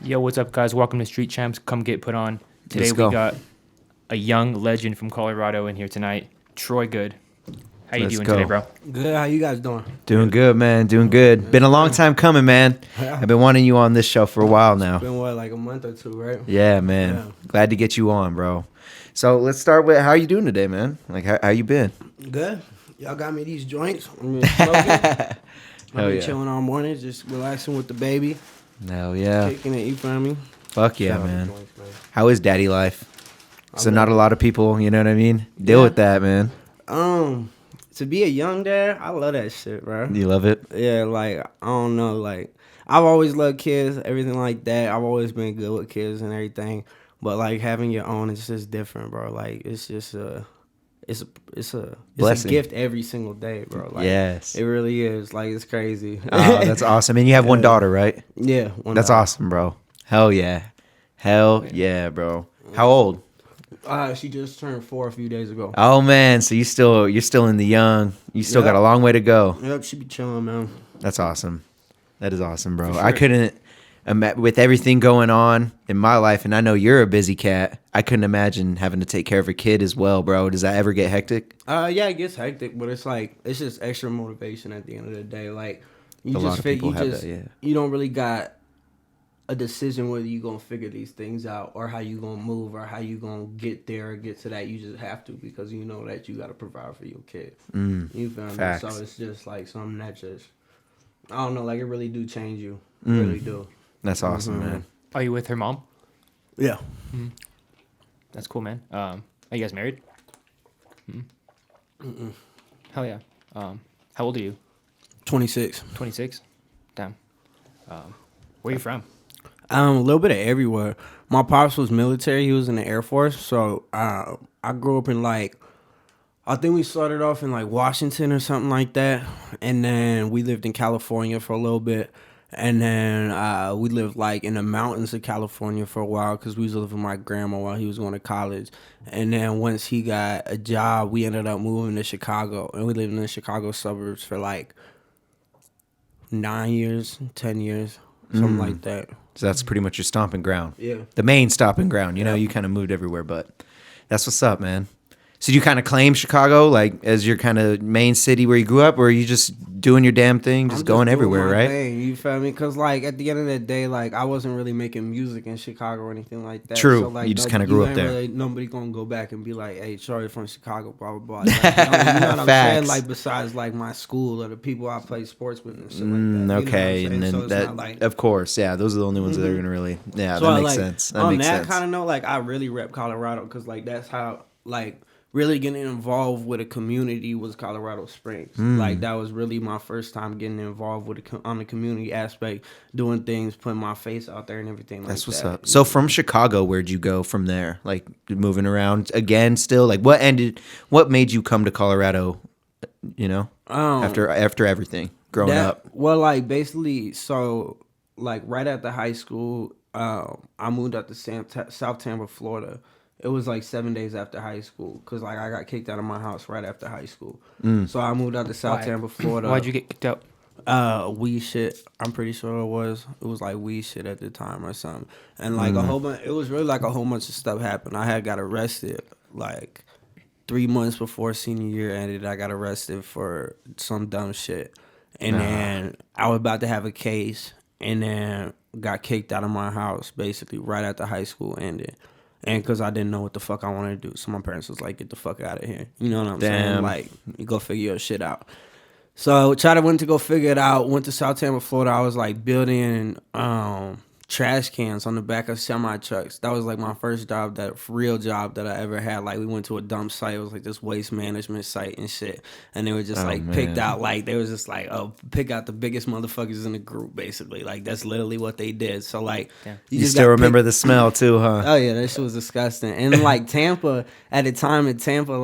Yo, what's up, guys? Welcome to Street Champs. Come get put on. Today Let's go. we got a young legend from Colorado in here tonight, Troy Good. How you Let's doing go. today, bro? Good. How you guys doing? Doing good, man. Doing good. Been a long time coming, man. I've been wanting you on this show for a while now. Been what, like a month or two, right? Yeah, man. Yeah. Glad to get you on, bro. So let's start with how you doing today, man? Like, how you been? Good. Y'all got me these joints. I'm smoking. I've Hell been yeah. chilling all morning, just relaxing with the baby, Hell yeah. kicking it. You feel me? Fuck yeah, Shout out the man. joints, man. How is daddy life? So I'm not a lot of people, you know what I mean? Deal Yeah. with that, man. To be a young dad, I love that shit, bro. You love it? Yeah, like I don't know, like I've always loved kids, everything like that. I've always been good with kids and everything, but like having your own is just different, bro. Like it's just it's a Blessing. gift every single day, bro. Like, Yes. it really is. Like it's crazy. Oh, that's awesome. And you have one daughter, right? Yeah, That's awesome, bro. Hell yeah. Hell yeah, bro. How old? She just turned 4 a few days ago. Oh man, so you're still in the young. You still Yep. got a long way to go. Yep, she be chilling, man. That's awesome. That is awesome, bro. For I sure. couldn't with everything going on in my life, and I know you're a busy cat. I couldn't imagine having to take care of a kid as well, bro. Does that ever get hectic? Yeah, it gets hectic, but it's just extra motivation at the end of the day. Like you A lot just of feel people you have just that, yeah. you don't really got a decision whether you gonna figure these things out or how you gonna move or how you gonna get there or get to that. You just have to because you know that you gotta provide for your kid. You feel me? facts. So it's just like something that just I don't know, like it really do change you. It really do. That's awesome, man. Are you with her mom? Yeah. That's cool, man. Are you guys married? Hell yeah. How old are you? 26. 26? Damn. Where are you from? A little bit of everywhere. My pops was military. He was in the Air Force. So I grew up in I think we started off in Washington or something like that. And then we lived in California for a little bit. And then we lived in the mountains of California for a while because we was living with my grandma while he was going to college. And then once he got a job, we ended up moving to Chicago. And we lived in the Chicago suburbs for 9 years, 10 years, something like that. So that's pretty much your stomping ground. Yeah. The main stomping ground. You know, you kind of moved everywhere, but that's what's up, man. So do you kind of claim Chicago as your kind of main city where you grew up, or are you just doing your damn thing, just going doing everywhere, my right? thing, you feel me? Because at the end of the day, I wasn't really making music in Chicago or anything like that. True. So, You just kinda grew up there. Really, nobody gonna go back and be like, "Hey, Charlie from Chicago," blah blah blah. You know what I'm Facts. saying? Besides my school or the people I play sports with and shit like that. You know what I'm Okay, saying? and then So it's that, not of course, yeah, those are the only ones that are gonna really, yeah, So that makes sense. That makes sense. kind of know, I really rep Colorado because that's how really getting involved with a community was Colorado Springs. That was really my first time getting involved with on the community aspect, doing things, putting my face out there and everything. That's what's that. up. So from Chicago, where'd you go from there? Moving around again still? What made you come to Colorado, after everything growing up? Well, basically, so right after high school, I moved out to South Tampa, Florida. It was 7 days after high school because I got kicked out of my house right after high school. So I moved out to South Why? Tampa, Florida. Why'd you get kicked out? Weed shit. I'm pretty sure it was weed shit at the time or something. And a whole bunch. It was really a whole bunch of stuff happened. I had got arrested 3 months before senior year ended. I got arrested for some dumb shit, and then I was about to have a case, and then got kicked out of my house basically right after high school ended. And because I didn't know what the fuck I wanted to do. So my parents was like, get the fuck out of here. You know what I'm saying? You go figure your shit out. So went to go figure it out. Went to South Tampa, Florida. I was building trash cans on the back of semi trucks. That was my first job, real job that I ever had. We went to a dump site. It was this waste management site and shit. And they were just picked out they was just pick out the biggest motherfuckers in the group basically. That's literally what they did. So You still remember the smell too, huh? Oh yeah, that shit was disgusting. And Tampa at the time in Tampa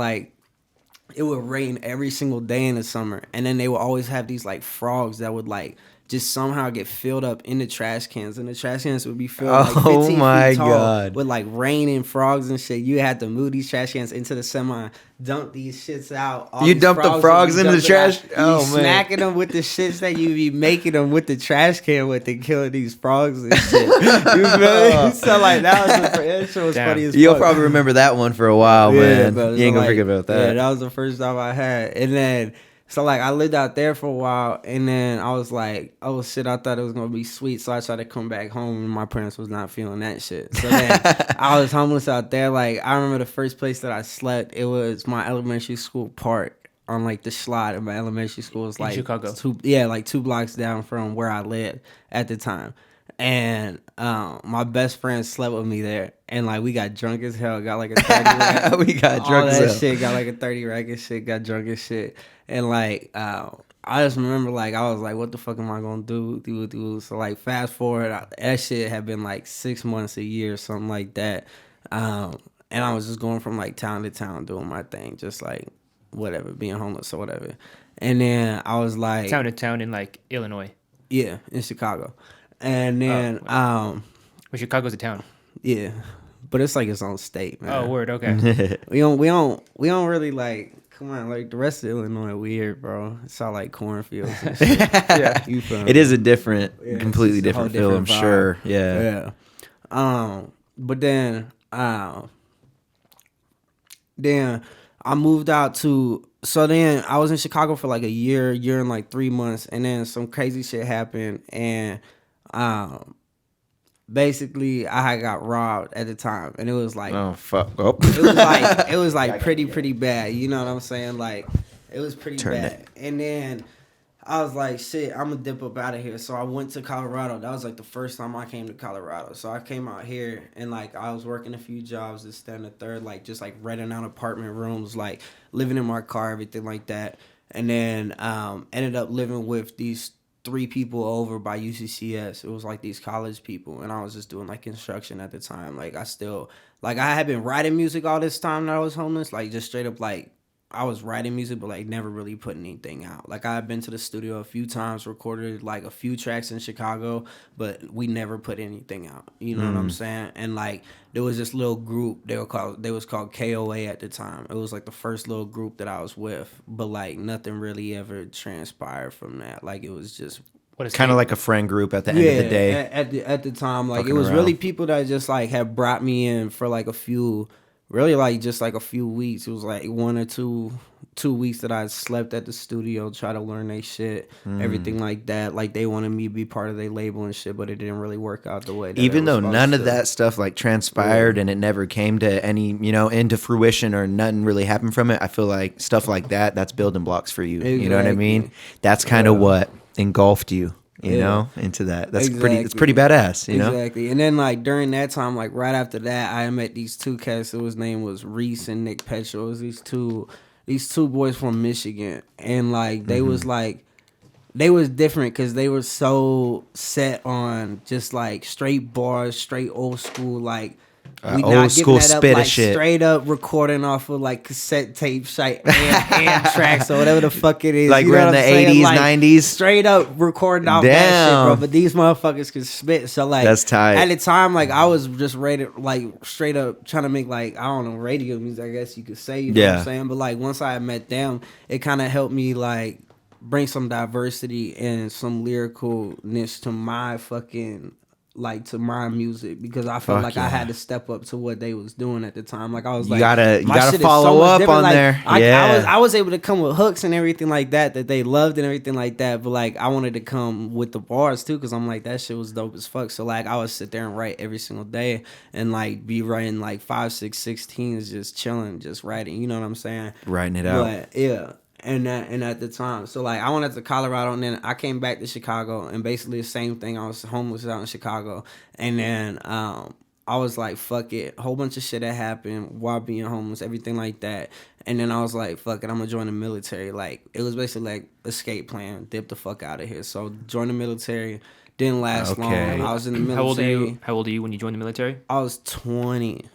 it would rain every single day in the summer, and then they would always have these frogs that would just somehow get filled up in the trash cans, and the trash cans would be filled like 15 Oh my feet tall God. with like rain and frogs and shit. You had to move these trash cans into the semi, dump these shits out. All You these dump the frogs would be into the dumped trash? out. Oh, You man. smacking them with the shits that you be making them with the trash can with to kill these frogs and shit. You feel me? So like that shit was Damn. funny as You'll fuck. probably remember that one for a while, man. bro. You So, ain't gonna like, forget about Yeah, that. that was the first job I had. And then, so like I lived out there for a while, and then I was like, oh shit, I thought it was gonna be sweet. So I tried to come back home, and my parents was not feeling that shit. So then I was homeless out there. Like I remember the first place that I slept, it was my elementary school park on like the slide of my elementary school. It's like Chicago. like 2 blocks down from where I lived at the time. And my best friend slept with me there, and like we got drunk as hell, got like a 30 rack. We got all drunk as that hell. shit, got like a 30 rack and shit, got drunk as shit. And like I just remember like I was like, what the fuck am I gonna do? So like fast forward, that shit had been like 6 months, a year, something like that. And I was just going from like town to town doing my thing, just like whatever, being homeless or whatever. And then I was like, Town to town in like Illinois. yeah, in Chicago. And then Well, Chicago's a town. yeah, but it's like its own state, man. Oh, word. Okay. We don't really like. Come on, like the rest of Illinois weird, bro. It's all like cornfields and shit. Yeah. You feel me? It is a different, Yeah, completely it's a whole different feel, I'm different vibe. sure. Yeah. Yeah. But then I moved out to. So then I was in Chicago for like a year and like 3 months, and then some crazy shit happened, and basically I had got robbed at the time, and it was like Oh, fuck. Oh. it was like pretty bad. You know what I'm saying? Like it was pretty Turn bad. it. And then I was like, shit, I'm gonna dip up out of here. So I went to Colorado. That was like the first time I came to Colorado. So I came out here, and like I was working a few jobs, this, that, and the third, like just like renting out apartment rooms, like living in my car, everything like that. And then ended up living with these 3 people over by UCCS. It was like these college people, and I was just doing like construction at the time. Like I had been writing music all this time that I was homeless, like just straight up like I was writing music, but like never really putting anything out. Like I had been to the studio a few times, recorded like a few tracks in Chicago, but we never put anything out. You know what I'm saying? And like there was this little group, they was called KOA at the time. It was like the first little group that I was with, but like nothing really ever transpired from that. Like it was just What is Kind of it? like a friend group at the end of the day. At the time, like Fucking it was around. really people that just like had brought me in for like a few, really like just like a few weeks. It was like 1 or 2 weeks that I slept at the studio, try to learn their shit, everything like that. Like they wanted me to be part of their label and shit, but it didn't really work out the way that Even it though was none supposed of to. that stuff like transpired and it never came to any, into fruition or nothing really happened from it, I feel like stuff like that's building blocks for you. You know what I mean? Exactly. That's kind of what engulfed you, you Yeah. know, into that. That's it's Exactly. pretty badass, you know? Exactly. And then like during that time, like right after that, I met these 2 cats. His name was Reese and Nick Petro. It was these two boys from Michigan, and like they was like they was different because they were so set on just like straight bars, straight old school, like we old not school giving that up, spit of like shit. straight up recording off of like cassette tape shit and tracks or whatever the fuck it is. Like you we're know in what the I'm saying? 80s, Like, 90s. straight up recording off that Damn. shit, bro. But these motherfuckers could spit. So like That's tight. at the time, like I was just rated like straight up trying to make like I don't know radio music, I guess you could say. You know what Yeah. I'm saying? But like once I met them, it kind of helped me like bring some diversity and some lyricalness to my fucking like to my music, because I felt Fuck like yeah. I had to step up to what they was doing at the time. Like I was You like, gotta my shit is so follow much up different. on Like, there. I Yeah. was able to come with hooks and everything like that they loved and everything like that. But like I wanted to come with the bars too, because I'm like that shit was dope as fuck. So like I would sit there and write every single day and like be writing like 5, 6, 16s, just chilling, just writing. You know what I'm saying? Writing it out. But yeah. And at the time, so like I went out to Colorado, and then I came back to Chicago, and basically the same thing. I was homeless out in Chicago, and then I was like, fuck it, a whole bunch of shit that happened while being homeless, everything like that. And then I was like, fuck it, I'm gonna join the military. Like it was basically like escape plan, dip the fuck out of here. So join the military. Didn't last Okay. long. I was in the How old are military. you? How old are you when you joined the military? I was 20.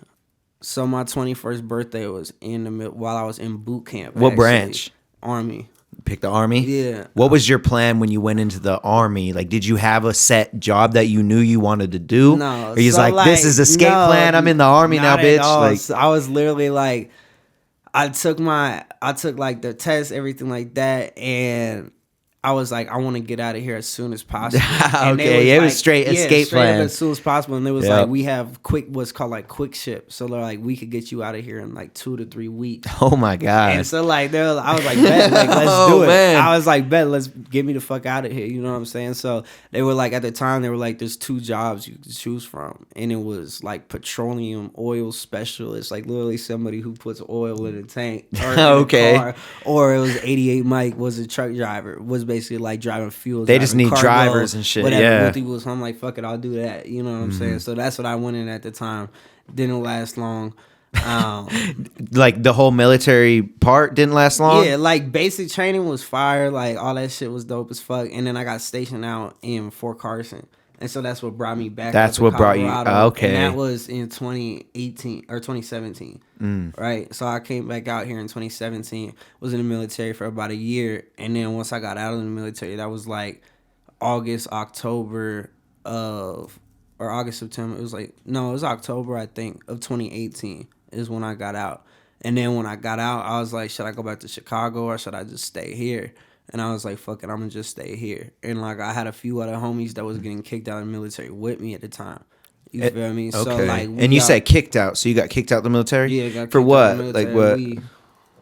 So my 21st birthday was while I was in boot camp. What actually. branch? Army. Pick the Army? Yeah. What was your plan when you went into the Army? Like, did you have a set job that you knew you wanted to do? No. Or you so, like, this is escape plan. I'm in the Army now, not at bitch. all. Like, So I was literally like, I took like the test, everything like that, and I was like, I want to get out of here as soon as possible. And Okay, it was straight escape straight plan. up as soon as possible. And it was Yep. like, we have what's called like quick ship. So they're like, we could get you out of here in like 2 to 3 weeks. oh my God. And so like I was like, bet, like let's Oh, do it. man. I was like, bet, let's get me the fuck out of here. You know what I'm saying? So they were like, at the time they were like, there's 2 jobs you could choose from, and it was like petroleum oil specialist, like literally somebody who puts oil in a tank or in Okay. a car. Or it was 88 Mike was a truck driver, was basically like driving fuel. They just driving need cargo, drivers and shit, Whatever. yeah. Multi-wheels. So I'm like, fuck it, I'll do that. You know what I'm saying? So that's what I went in at the time. Didn't last long. Like the whole military part didn't last long? Yeah, like basic training was fire. Like all that shit was dope as fuck. And then I got stationed out in Fort Carson. And so that's what brought me back. That's up to what brought you- Colorado. okay. And that was in 2018 or 2017. Right. So I came back out here in 2017, was in the military for about a year. And then once I got out of the military, that was like August, October or August, September. It was October, I think, of 2018 is when I got out. And then when I got out, I was like, should I go back to Chicago or should I just stay here? And I was like, fuck it, I'm going to just stay here. And, like, I had a few other homies that was getting kicked out of the military with me at the time. You feel me? Okay. So, like, and you said kicked out. So you got kicked out the military? Yeah, got kicked For out what? the military. Like what? Weed.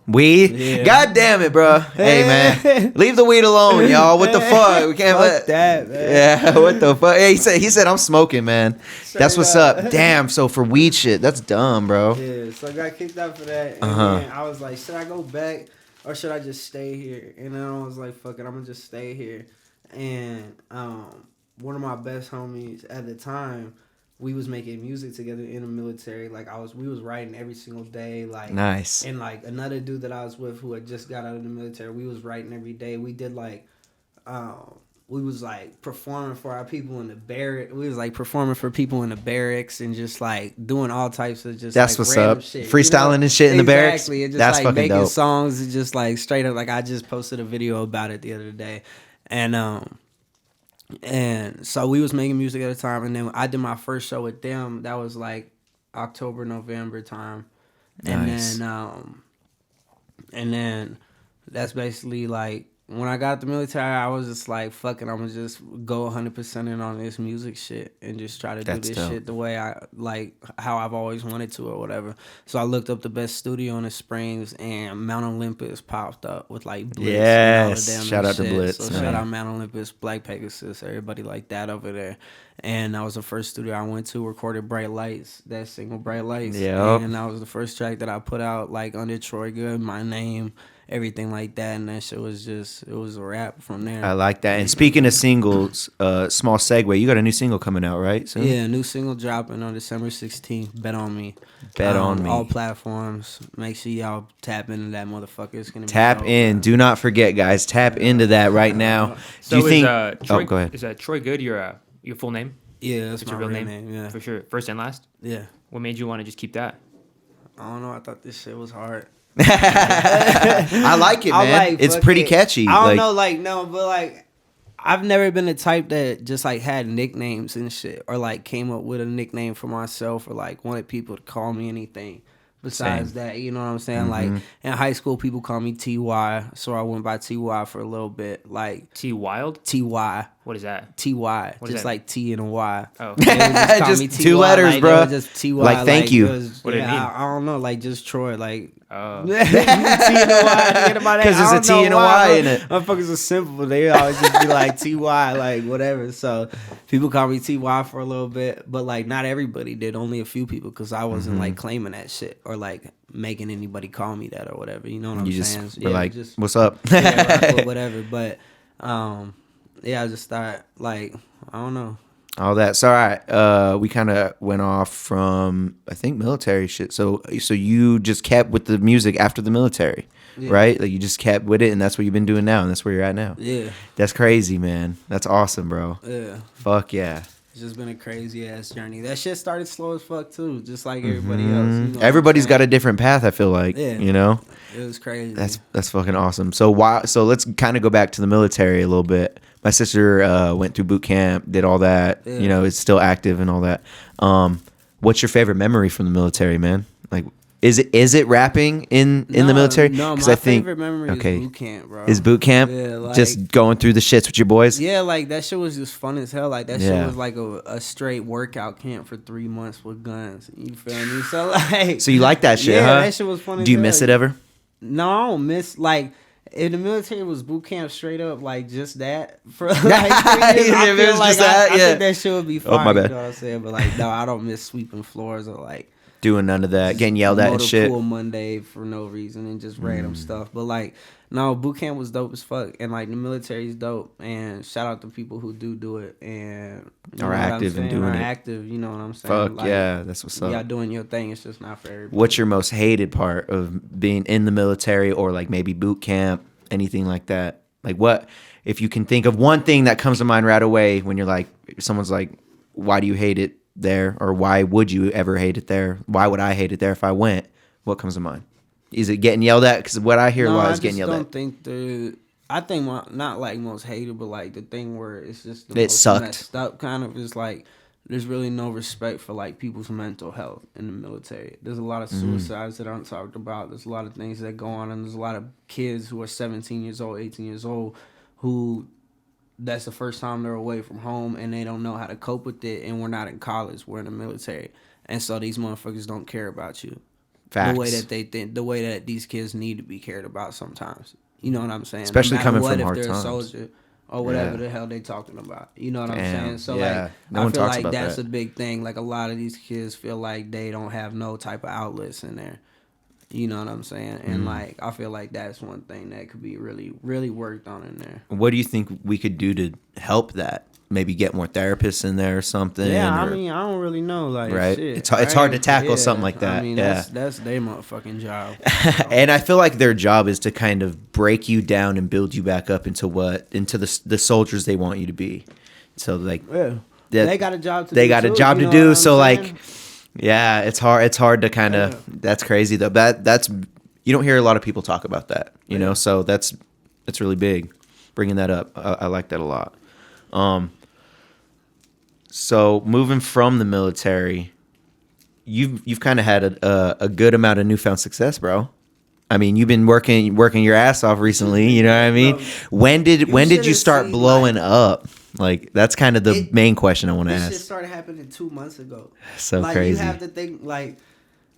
Weed? Yeah. God damn it, bro. Hey, man. Leave the weed alone, y'all. What the fuck? We can't Fuck that, man. Yeah, what the fuck? Hey, he said I'm smoking, man. That's what's up. Damn, so for weed shit, that's dumb, bro. Yeah, so I got kicked out for that. And then I was like, should I go back or should I just stay here? And then I was like, fuck it, I'm going to just stay here. And one of my best homies at the time, we was making music together in the military. Like we was writing every single day. Like Nice. And like another dude that I was with who had just got out of the military, we was writing every day. We did like we was like performing for our people in the barrack. We was like performing for people in the barracks and just like doing all types of just That's like what's random up. shit. Freestyling and shit in the barracks? Exactly. And just That's like fucking making dope. songs and just like straight up like I just posted a video about it the other day. And so we was making music at the time, and then I did my first show with them. That was like October, November time. Nice. And then that's basically like when I got the military, I was just like, fuck it, I'm gonna just go 100% in on this music shit and just try to That's do this dope. shit the way I like, how I've always wanted to or whatever. So I looked up the best studio in the Springs, and Mount Olympus popped up with like Blitz. Yes. And all of them Shout and out to shit. Blitz, So man. shout out Mount Olympus, Black Pegasus, everybody like that over there. And that was the first studio I went to, recorded Bright Lights, that single Bright Lights. Yep. And that was the first track that I put out like under Troy Good, my name, everything like that. And that shit was it was a rap from there. I like that. And speaking of singles, small segue, you got a new single coming out, right? Soon? Yeah, new single dropping on December 16th. Bet on me. Bet on me. All platforms. Make sure y'all tap into that motherfucker. It's gonna be Tap dope, in. man. Do not forget, guys. Tap into that right now. So Do you think? Troy, go ahead. Is Troy Good your full name? Yeah, that's It's my your real real name. Yeah, For sure. First and last? yeah. What made you want to just keep that? I don't know. I thought this shit was hard. I like it, man. I'm like, It's fuck pretty it. catchy. I don't Like, know, like no, but like I've never been the type that just like had nicknames and shit, or like came up with a nickname for myself, or like wanted people to call me anything besides that. You know what I'm saying? Like in high school, people call me TY, so I went by TY for a little bit. Like T Wild? TY. What is that? TY, What is just that? like T and a Y. Oh. They would just call Just me two TY, letters, like, bro. they would just TY, Like, thank you. it was- What did it mean? I don't know, like just Troy, like Oh. T and a Y. Because there's a T and a Y in it. Motherfuckers are simple. They always just be like TY, like whatever. So people call me TY for a little bit, but like not everybody did. Only a few people, because I wasn't like claiming that shit or like making anybody call me that or whatever. You know what I'm you just saying? were like, just what's up? yeah, rock with whatever. But yeah, I just thought like I don't know. All that. So, all right. We kind of went off from, I think, military shit. So you just kept with the music after the military, Yeah. right? Like you just kept with it, and that's what you've been doing now, and that's where you're at now. Yeah, That's crazy, man. That's awesome, bro. yeah. Fuck yeah. It's just been a crazy ass journey. That shit started slow as fuck too, just like everybody else. You know Everybody's got a different path. I feel like, Yeah. you know, It was crazy. that's fucking awesome. So let's kind of go back to the military a little bit. My sister went through boot camp, did all that. Yeah. You know, it's still active and all that. What's your favorite memory from the military, man? Like, is it rapping in the military? No, my I think favorite memory is boot camp, bro. Is boot camp Yeah, like, just going through the shits with your boys? Yeah, like that shit was just fun as hell. Like that Yeah. shit was like a straight workout camp for 3 months with guns. You feel me? So like, So you like that shit, yeah, huh? that shit was fun. Do you miss it ever? No, I don't miss like. If the military was boot camp straight up, like just that for like 3 years, I If it feel was like just that, I yeah. think that shit would be fire. Oh, my bad. You know what I'm saying? But like, no, I don't miss sweeping floors or like Doing none of that, getting yelled at and motor shit. pool Monday for no reason and just random stuff. But like, no, boot camp was dope as fuck, and like the military is dope. And shout out to people who do it and Are active and doing it. Active, you know what I'm saying? Fuck Like, yeah, that's what's up. y'all doing your thing. It's just not for everybody. What's your most hated part of being in the military or like maybe boot camp, anything like that? Like what, if you can think of one thing that comes to mind right away when you're like, someone's like, why do you hate it there? Or why would you ever hate it there? Why would I hate it there if I went? What comes to mind? Is it getting yelled at? Because what I hear a lot is getting yelled at. I think not like most hated, but like the thing where it's just It most sucked. messed up kind of is like there's really no respect for like people's mental health in the military. There's a lot of suicides that aren't talked about. There's a lot of things that go on, and there's a lot of kids who are 17 years old, 18 years old, who that's the first time they're away from home and they don't know how to cope with it. And we're not in college, we're in the military, and so these motherfuckers don't care about you. Facts. The way that they think, the way that these kids need to be cared about sometimes. You know what I'm saying? Especially no matter coming what, from hard if they're times. a soldier or whatever Yeah. the hell they talking about. You know what I'm Damn, saying? So yeah. like, No I one feel talks like about that's that. a big thing. Like a lot of these kids feel like they don't have no type of outlets in there. You know what I'm saying? And like, I feel like that's one thing that could be really, really worked on in there. What do you think we could do to help that? Maybe get more therapists in there or something? Yeah, I or- mean, I don't really know. Like, Right. shit, It's hard to tackle something like that. I mean, Yeah. that's their motherfucking job. And I feel like their job is to kind of break you down and build you back up into the soldiers they want you to be. So like, Yeah. that- They got a job to they do. got a too, job you to know what do. I'm So saying? like, yeah, it's hard to kind of. That's crazy though. That's you don't hear a lot of people talk about that. You know, so that's really big. Bringing that up, I like that a lot. So moving from the military, you've kind of had a good amount of newfound success, bro. I mean, you've been working your ass off recently. You know what I mean? When did you should've start seen, blowing up? Like that's kind of the main question I want to This shit ask. started happening 2 months ago. So like, crazy. You have to think, like,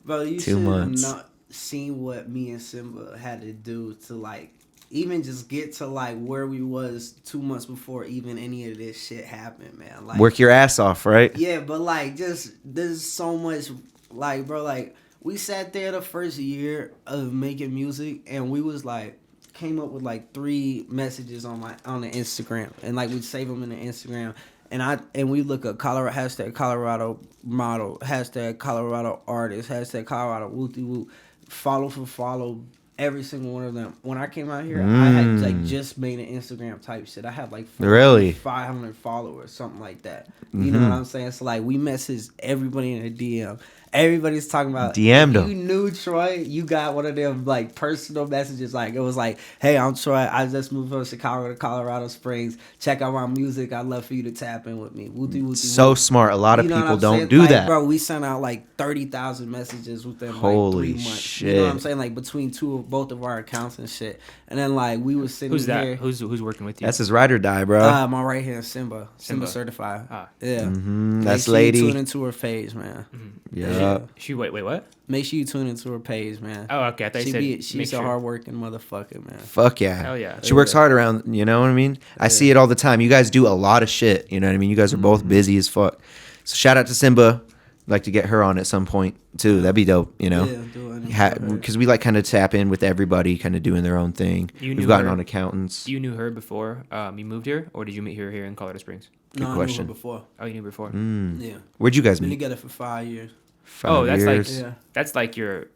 bro, you 2 should have months. not seen what me and Simba had to do to, like, even just get to, like, where we was 2 months before even any of this shit happened, man. Like, Work your ass off, right? yeah, but, like, just, there's so much, like, bro, like, we sat there the first year of making music, and we was, like, came up with, like, 3 messages on the Instagram, and, like, we'd save them in the Instagram, and we look up hashtag Colorado model, hashtag Colorado artist, hashtag Colorado wooty woo, follow for follow, every single one of them. When I came out here, I had like just made an Instagram type shit. I had like Really? 500 followers, something like that. You know what I'm saying? So like we messaged everybody in the DM. Everybody's talking about DM'd if them. you knew Troy, you got one of them like personal messages. Like it was like, "Hey, I'm Troy. I just moved from Chicago to Colorado Springs. Check out my music. I'd love for you to tap in with me." Wooty wooty. So woo. smart. A lot of You know what people I'm don't saying? do Like, that. bro. We sent out like 30,000 messages within Holy like 3 months. shit. You know what I'm saying? Like between both of our accounts and shit. And then like we was sitting Who's that? here. Who's working with you? That's his ride or die, bro. My right hand Simba Simba. certified. Ah. Yeah. That's Make sure lady. You tune into her page, man. Yeah. She wait, what? Make sure you tune into her page, man. Oh, okay. I thought you said make She's a sure. hardworking motherfucker, man. Fuck yeah. Hell yeah. She works hard around, you know what I mean? I see it all the time. You guys do a lot of shit. You know what I mean? You guys are both busy as fuck. So shout out to Simba. I'd like to get her on at some point too. That'd be dope, you know? Yeah, do it. Because we like kind of tap in with everybody kind of doing their own thing. You We've knew gotten her? on accountants. You knew her before you moved here, or did you meet her here in Colorado Springs? Good No, question. I knew her before. Oh, you knew before. Yeah. Where'd you guys Been meet? together for 5 years. 5 Oh, that's years. Yeah. that's like your.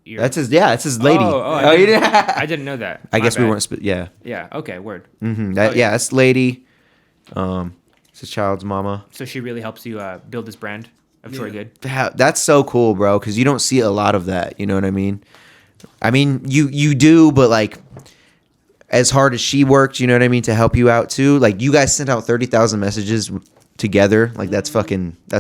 That's his lady. I you didn't- didn't- I didn't know that. I My guess we bad. weren't. Yeah. Yeah. Okay. Word. Mm-hmm. Oh, yeah. Yeah, that's lady. So It's a child's mama. So she really helps you build this brand of Troy Good. That's so cool, bro, because you don't see a lot of that. You know what I mean? I mean, you do, but like, as hard as she worked, you know what I mean, to help you out too. Like, you guys sent out 30,000 messages together. Like, that's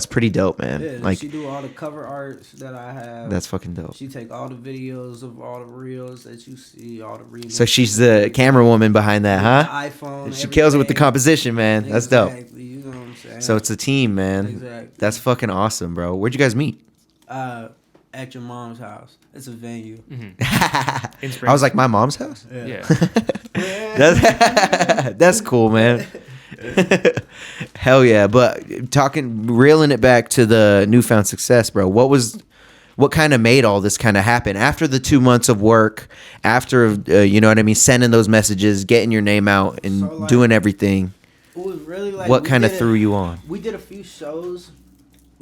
pretty dope, man. Yeah, like, she do all the cover arts that I have. That's fucking dope. She take all the videos of all the reels that you see, all the remixes. So she's the camera woman behind that, huh? iPhone. She kills it with the composition, man. That's dope. Exactly. You know what I'm saying? So it's a team, man. Exactly. That's fucking awesome, bro. Where'd you guys meet? At your mom's house. It's a venue. I was like, my mom's house? Yeah. That's cool, man. Hell yeah. But reeling it back to the newfound success, bro. What kind of made all this kind of happen after the 2 months of work, after, you know what I mean, sending those messages, getting your name out and doing everything? It was really like, what kind of threw you on? We did a few shows.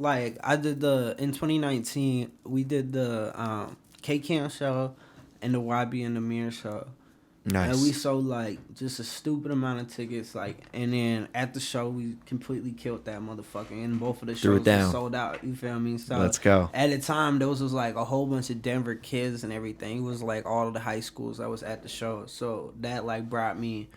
Like, I did in 2019, we did the K-Camp show and the YB and the Mirror show. Nice. And we sold, like, just a stupid amount of tickets, like, and then at the show, we completely killed that motherfucker. And both of the shows were sold out, you feel me? So let's go. At the time, there was like a whole bunch of Denver kids and everything. It was, like, all of the high schools that was at the show. So that, like, brought me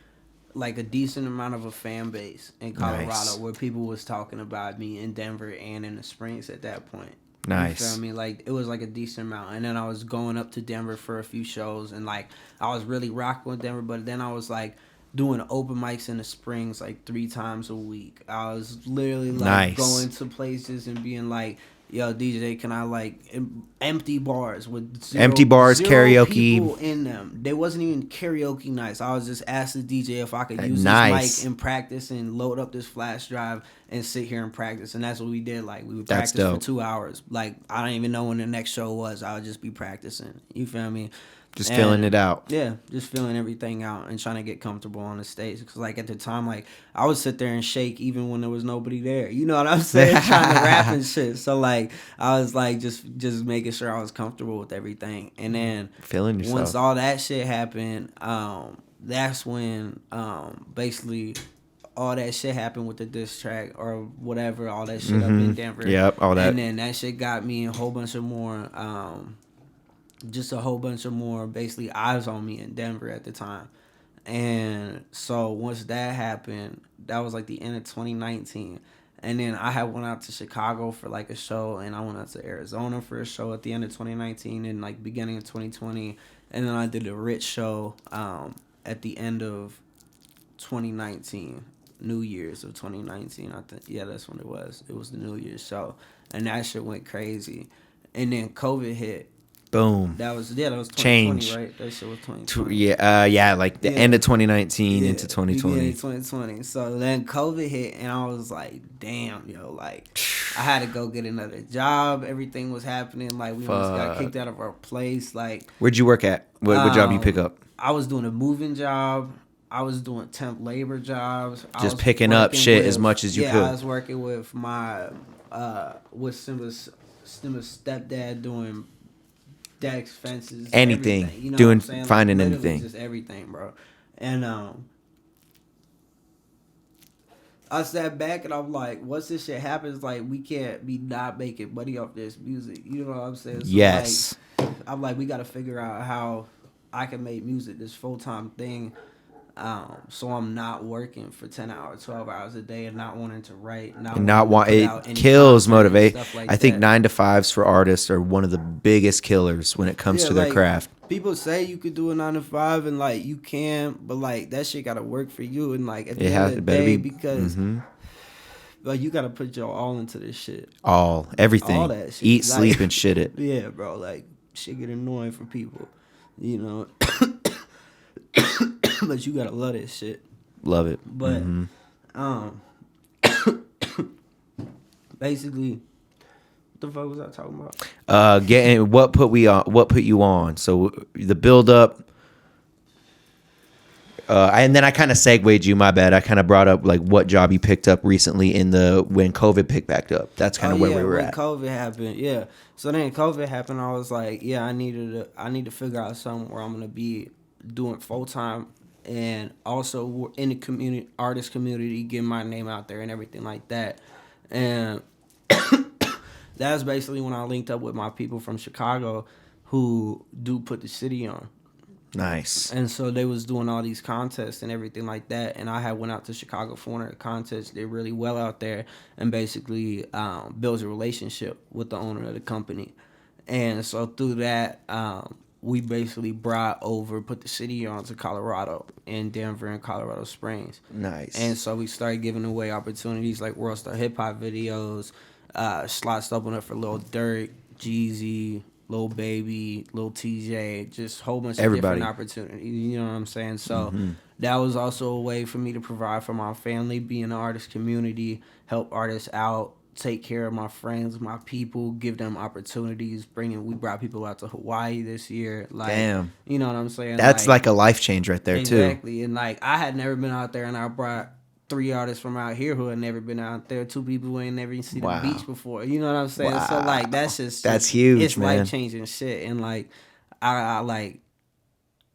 like a decent amount of a fan base in Colorado, where people was talking about me in Denver and in the Springs at that point. Nice. You feel me? Like, it was like a decent amount. And then I was going up to Denver for a few shows, and like I was really rocking with Denver, but then I was like doing open mics in the Springs like 3 times a week. I was literally like going to places and being like, yo, DJ, can I like empty bars with zero karaoke people in them? They wasn't even karaoke nights. I was just asking the DJ if I could use this mic and practice and load up this flash drive and sit here and practice. And that's what we did. Like, we would practice for 2 hours. Like, I don't even know when the next show was. I would just be practicing. You feel me? Just filling it out. Yeah, just filling everything out and trying to get comfortable on the stage. Because, like, at the time, like, I would sit there and shake even when there was nobody there. You know what I'm saying? Trying to rap and shit. So, like, I was, like, just making sure I was comfortable with everything. And then feeling yourself. Once all that shit happened, that's when basically all that shit happened with the diss track or whatever, all that shit up in Denver. Yep, all that. And then that shit got me a whole bunch of more... just a whole bunch of more basically eyes on me in Denver at the time. And so once that happened, that was like the end of 2019. And then I had went out to Chicago for like a show, and I went out to Arizona for a show at the end of 2019 and like beginning of 2020. And then I did a Rich show at the end of 2019, New Year's of 2019. I think, yeah, that's when it was. It was the New Year's show, and that shit went crazy. And then COVID hit. Boom. That was 2020, change. Right? That shit was 2020. Yeah, like the end of 2019 into 2020. 2020. So then COVID hit, and I was like, damn, yo, like, I had to go get another job. Everything was happening. Like, we almost got kicked out of our place. Like, where'd you work at? What job you pick up? I was doing a moving job. I was doing temp labor jobs. Just picking up shit as much as you could. I was working with my with Simba's stepdad doing decks, fences, anything, everything. You know doing, what I'm saying? finding like, anything, just everything, bro. And I sat back and I'm like, once this shit happens, like, we can't be not making money off this music. You know what I'm saying? So, yes. Like, I'm like, we got to figure out how I can make music this full-time thing. So I'm not working for 10 hours, 12 hours a day, and not wanting to write. It kills motivate. Like I think 9 to 5s for artists are one of the biggest killers when it comes to their like, craft. People say you could do a 9 to 5 and like you can, but like that shit gotta work for you, and like at the end of the day, because like you gotta put your all into this shit. Everything. All that shit. Eat, like, sleep, and shit it. Yeah, bro. Like shit get annoying for people, you know. But you gotta love this shit. Love it. But basically, what the fuck was I talking about? Getting what put you on. So the build up. And then I kind of segued you. My bad. I kind of brought up like what job you picked up recently when COVID picked back up. That's kind of where we were at. When COVID happened, yeah. So then COVID happened. I was like, yeah, I need to figure out something where I'm gonna be doing full time and also in the community, artist community, getting my name out there and everything like that. And that's basically when I linked up with my people from Chicago who do put the city on. Nice. And so they was doing all these contests and everything like that. And I had went out to Chicago for one of the contests, did really well out there, and basically builds a relationship with the owner of the company. And so through that, we basically put the city on to Colorado, in Denver and Colorado Springs. Nice. And so we started giving away opportunities like World Star Hip Hop videos, slots open up for Lil Durk, Jeezy, Lil Baby, Lil TJ, just a whole bunch of Everybody. different opportunities. You know what I'm saying? So that was also a way for me to provide for my family, be in the artist community, help artists out, take care of my friends, my people, give them opportunities. We brought people out to Hawaii this year. Like, damn. You know what I'm saying? That's like a life change right there, too. Exactly. And like, I had never been out there, and I brought 3 artists from out here who had never been out there, 2 people who ain't never seen the beach before. You know what I'm saying? Wow. So like, that's huge, it's man. life changing shit. And like, I like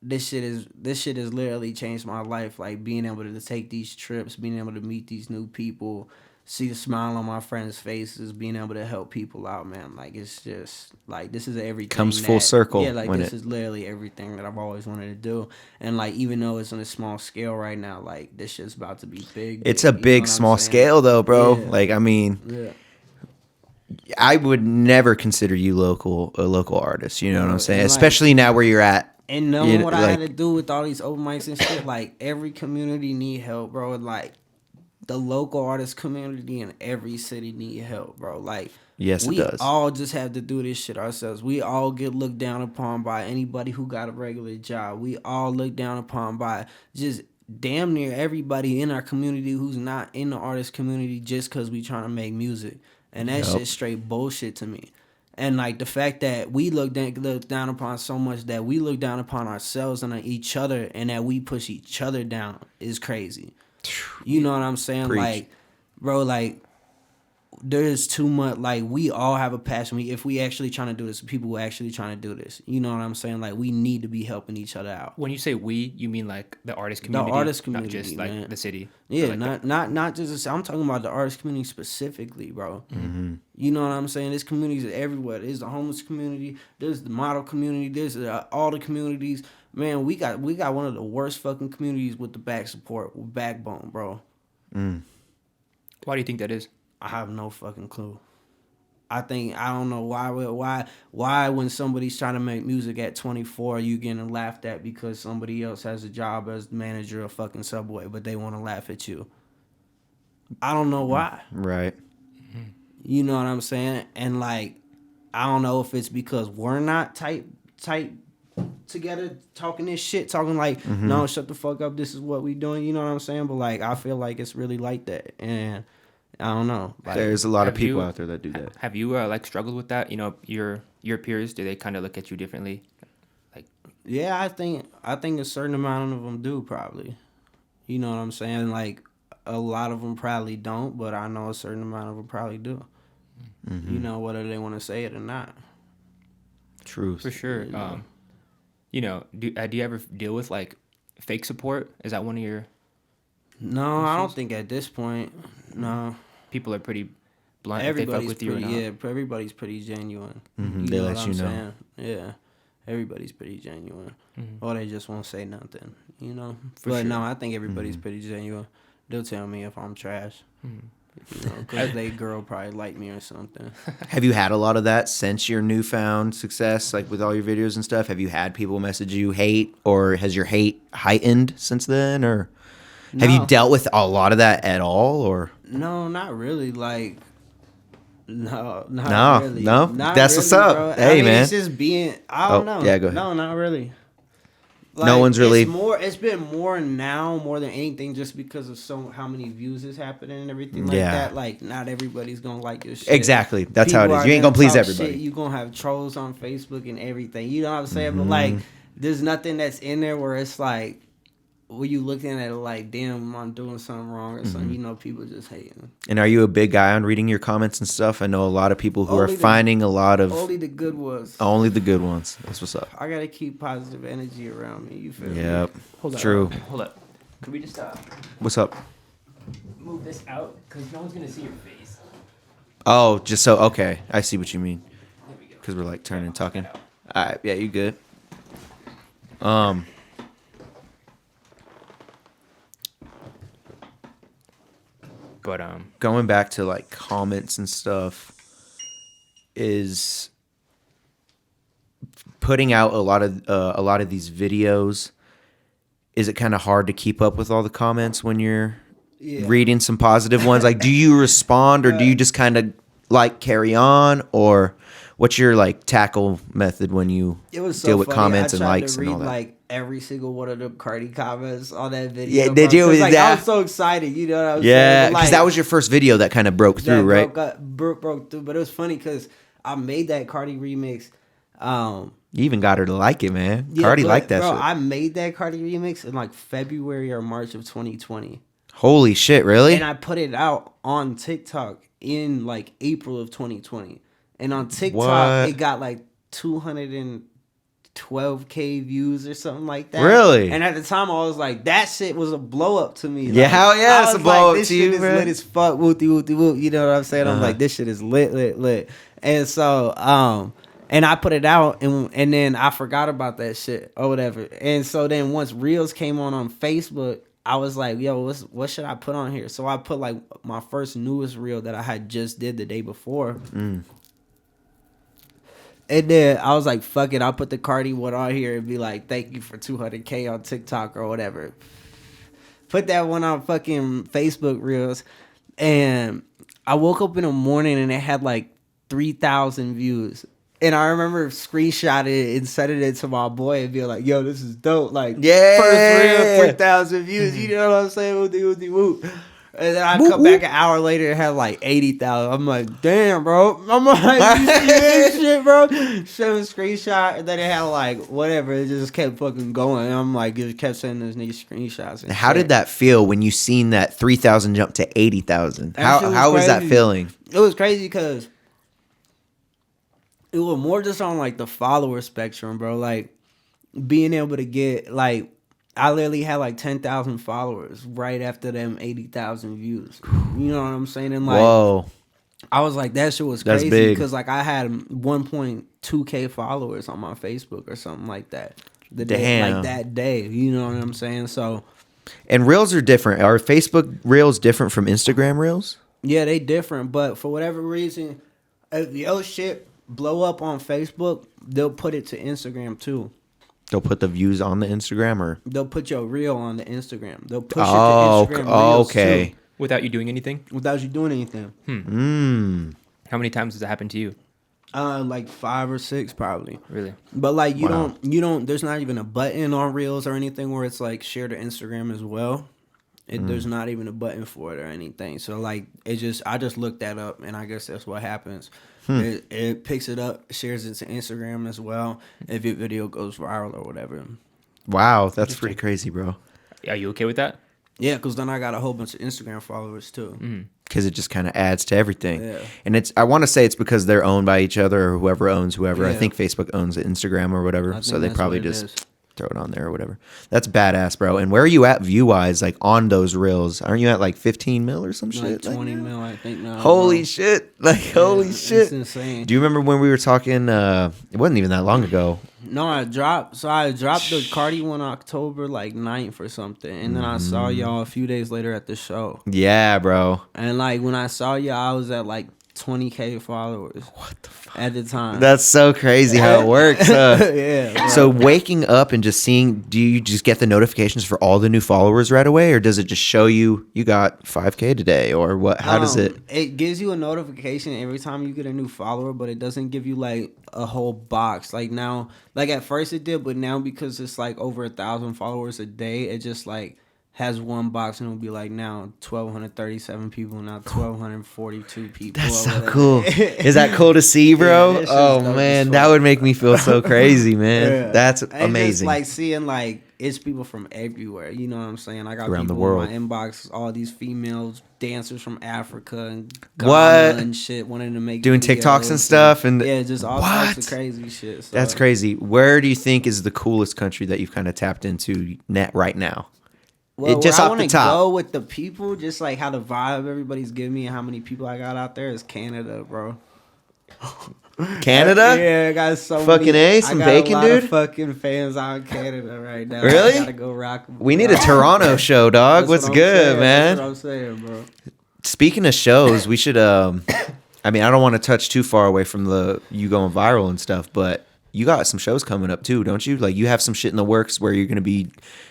this shit has literally changed my life. Like, being able to take these trips, being able to meet these new people, see the smile on my friends' faces, being able to help people out, man. Like, it's just like, this is everything. Comes full circle. Yeah, like this is literally everything that I've always wanted to do. And like, even though it's on a small scale right now, like, this shit's about to be big. It's a big, small scale, though, bro. Yeah. Like, I mean, I would never consider you a local artist. You know what I'm saying? Like, especially now where you're at. And knowing what I had to do with all these open mics and shit, like, every community need help, bro. Like, the local artist community in every city need help, bro. Like, yes, we it does. all just have to do this shit ourselves. We all get looked down upon by anybody who got a regular job. We all look down upon by just damn near everybody in our community who's not in the artist community just because we trying to make music. And that shit's straight bullshit to me. And like, the fact that we look down upon so much, that we look down upon ourselves and on each other, and that we push each other down, is crazy. You know what I'm saying? Preach. Like, bro, like, there's too much. Like, we all have a passion. If we actually trying to do this, people who actually trying to do this. You know what I'm saying? Like, we need to be helping each other out. When you say we, you mean like the artist community? The artist community, not just like man. the city. Yeah, Like not just. I'm talking about the artist community specifically, bro. Mm-hmm. You know what I'm saying? This community is everywhere. There's the homeless community. There's the model community. There's all the communities. Man, we got one of the worst fucking communities with the backbone, bro. Mm. Why do you think that is? I have no fucking clue. I don't know why when somebody's trying to make music at 24, you getting laughed at because somebody else has a job as manager of fucking Subway, but they want to laugh at you. I don't know why. Right. You know what I'm saying? And like, I don't know if it's because we're not tight together talking this shit, talking like, no, shut the fuck up, this is what we doing, you know what I'm saying? But like, I feel like it's really like that. And I don't know. Like, There's a lot of people out there that do that. Have you like struggled with that? You know, your peers, do they kind of look at you differently? Like, yeah, I think a certain amount of them do, probably. You know what I'm saying? Like, a lot of them probably don't, but I know a certain amount of them probably do. Mm-hmm. You know, whether they want to say it or not. Truth. for sure. You know, do you ever deal with like fake support? Is that one of your? No, I don't think at this point. No. People are pretty blunt if they fuck with you or not. Yeah, everybody's pretty genuine. Mm-hmm. They let you know. Saying? Yeah, everybody's pretty genuine. Or they just won't say nothing, you know. But no, I think everybody's pretty genuine. They'll tell me if I'm trash. You know, because they girl probably like me or something. Have you had a lot of that since your newfound success, like with all your videos and stuff? Have you had people message you hate, or has your hate heightened since then, or have you dealt with a lot of that at all, or? No, not really. Like, not really. No. Not That's really, what's up. bro. Hey, man. It's just being. I don't know. Yeah, go ahead. No, not really. Like, No one's really. It's been more now, more than anything, just because of how many views is happening and everything like that. Like, not everybody's gonna like your shit. Exactly. That's People how it is. are You ain't gonna please talk everybody. Shit. You gonna have trolls on Facebook and everything. You know what I'm saying? But like, there's nothing that's in there where it's like, when you looking at it like, damn, I'm doing something wrong or something, you know, people just hating. And are you a big guy on reading your comments and stuff? I know a lot of people who are Only the- finding a lot of Only the good ones. only the good ones. That's what's up. I gotta keep positive energy around me. You feel me? Yep. Hold up. True. Hold up. Could we just What's up? move this out? Because no one's going to see your face. Oh, just so okay. I see what you mean. There we go. Because we're like turning and talking. All right. Yeah, you good. But Going back to like comments and stuff is putting out a lot of these videos. Is it kind of hard to keep up with all the comments when you're reading some positive ones? Like, do you respond or do you just kind of like carry on, or what's your like tackle method when you It was so deal with funny. comments I and tried likes to and read all that? like every single one of the Cardi comments on that video. Yeah, did bro, you? 'cause, like, I That- was so excited. You know what I'm saying? Yeah, But, because like, that was your first video that kind of broke through, right? Broke through. But it was funny because I made that Cardi remix. You even got her to like it, man. Yeah, Cardi but, liked that bro, shit. I made that Cardi remix in like February or March of 2020. Holy shit, really? And I put it out on TikTok in like April of 2020. And on TikTok, What? it got like 212K views or something like that. Really? And at the time, I was like, that shit was a blow up to me. Yeah, Like, hell yeah, I it's was a blow up this to shit you, is bro. lit as fuck. Wooty, wooty, woot. You know what I'm saying? I'm Uh-huh. like, this shit is lit. And so, and I put it out, and then I forgot about that shit or whatever. And so then once Reels came on Facebook, I was like, yo, what should I put on here? So I put like my first newest reel that I had just did the day before. And then I was like, fuck it, I'll put the Cardi one on here and be like, thank you for 200K on TikTok or whatever. Put that one on fucking Facebook Reels. And I woke up in the morning and it had like 3,000 views. And I remember screenshotting it and sending it to my boy and being like, yo, this is dope. Like, Yeah. first reel, 3,000 views. You know what I'm saying? Woody, woo. And then I come back an hour later and had like 80,000. I'm like, damn, bro. I'm like, you see this shit, bro? Send a screenshot. And then it had like, whatever. It just kept fucking going. And I'm like, just kept sending those niggas screenshots. And How did that feel when you seen that 3,000 jump to 80,000? That shit How was that crazy. feeling? It was crazy because it was more just on like the follower spectrum, bro. Like being able to get like, I literally had like 10,000 followers right after them 80,000 views. You know what I'm saying? And like, Whoa. I was like, that shit was That's crazy big. because like I had 1.2K followers on my Facebook or something like that. The day, Damn. like that day. You know what I'm saying? So And reels are different. Are Facebook reels different from Instagram reels? yeah, they different, but for whatever reason, if your shit blow up on Facebook, they'll put it to Instagram too. They'll put the views on the Instagram or? They'll put your reel on the Instagram. They'll push Oh, it to Instagram Reels okay. too, without you doing anything? without you doing anything. How many times has that happened to you? Like 5 or 6 probably. Really? But like you Wow. don't there's not even a button on Reels or anything where it's like share to Instagram as well. There's not even a button for it or anything. So like I just looked that up and I guess that's what happens. It picks it up, shares it to Instagram as well if your video goes viral or whatever. Wow, that's pretty crazy, bro. Are you okay with that? Yeah, because then I got a whole bunch of Instagram followers too. Because it just kind of adds to everything. Yeah. And I want to say it's because they're owned by each other or whoever owns whoever. I Yeah. think Facebook owns Instagram or whatever. I So think they that's probably what it just is. throw it on there or whatever. That's badass, bro. And where are you at view-wise, like on those reels? Aren't you at like 15 mil or some Like shit? 20 now? mil, I think now. Holy shit. Like, holy It's shit. insane. Do you remember when we were talking? It wasn't even that long ago. No, I dropped the Cardi one October like 9th or something. And then I saw y'all a few days later at the show. Yeah, bro. And like when I saw y'all, I was at like 20K followers. What the fuck? At the time. That's so crazy how it works. yeah. Bro. So waking up and just seeing, do you just get the notifications for all the new followers right away, or does it just show you got 5K today, or what? How does it? It gives you a notification every time you get a new follower, but it doesn't give you like a whole box. Like now, like at first it did, but now because it's like over 1,000 followers a day, it just like has one box and it'll be like now 1,237 people, now 1,242 people. That's or so whatever. cool. Is that cool to see, bro? Yeah, that shit's Oh dope as man, fuck. that would make me feel so crazy, man. Yeah. That's And just, amazing. like seeing like it's people from everywhere. You know what I'm saying? I got Around the people world. in my inbox, all these females, dancers from Africa and Ghana What? and shit, wanting to make Doing videos TikToks and stuff, and yeah, just all types of what? crazy shit. So. That's crazy. Where do you think is the coolest country that you've kind of tapped into net right now? Well, Just where I off the want to top. go with the people, just like how the vibe everybody's giving me and how many people I got out there is Canada, bro. Canada? Yeah, I got so Fucking many. A, some I got bacon, a lot dude? of fucking fans out in Canada right now. Really? I gotta go rock 'em. We need a Toronto show, dog. That's What's what I'm good, saying. man? That's what I'm saying, bro. Speaking of shows, we should. I mean, I don't want to touch too far away from you going viral and stuff, but you got some shows coming up too, don't you? Like you have some shit in the works where you're gonna be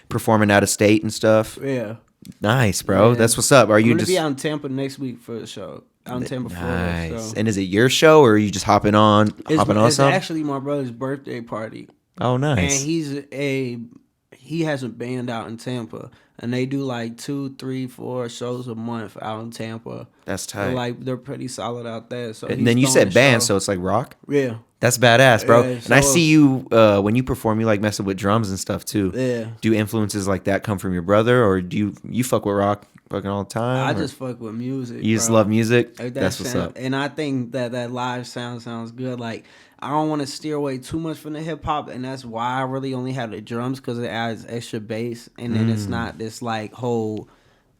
performing out of state and stuff. Yeah. Nice, bro. Yeah. That's what's up. Are I'm you gonna just be out in Tampa next week for the show. Out in Tampa, Florida. nice? So. And is it your show or are you just hopping on It's something? actually my brother's birthday party. Oh, And nice. he has a band out in Tampa, and they do like 2, 3, 4 shows a month out in Tampa. That's So, tight. like they're pretty solid out there. So And he's then you throwing said a band, show. so it's like rock. Yeah, That's badass, bro. Yeah, And I so- see you when you perform, you like messing with drums and stuff too. yeah. Do influences like that come from your brother, or do you fuck with rock fucking all the time? I or just fuck with music. you just bro. love music. Like, That's what's up. And I think that live sounds good. Like I don't want to steer away too much from the hip hop, and that's why I really only have the drums because it adds extra bass, and then it's not this like whole,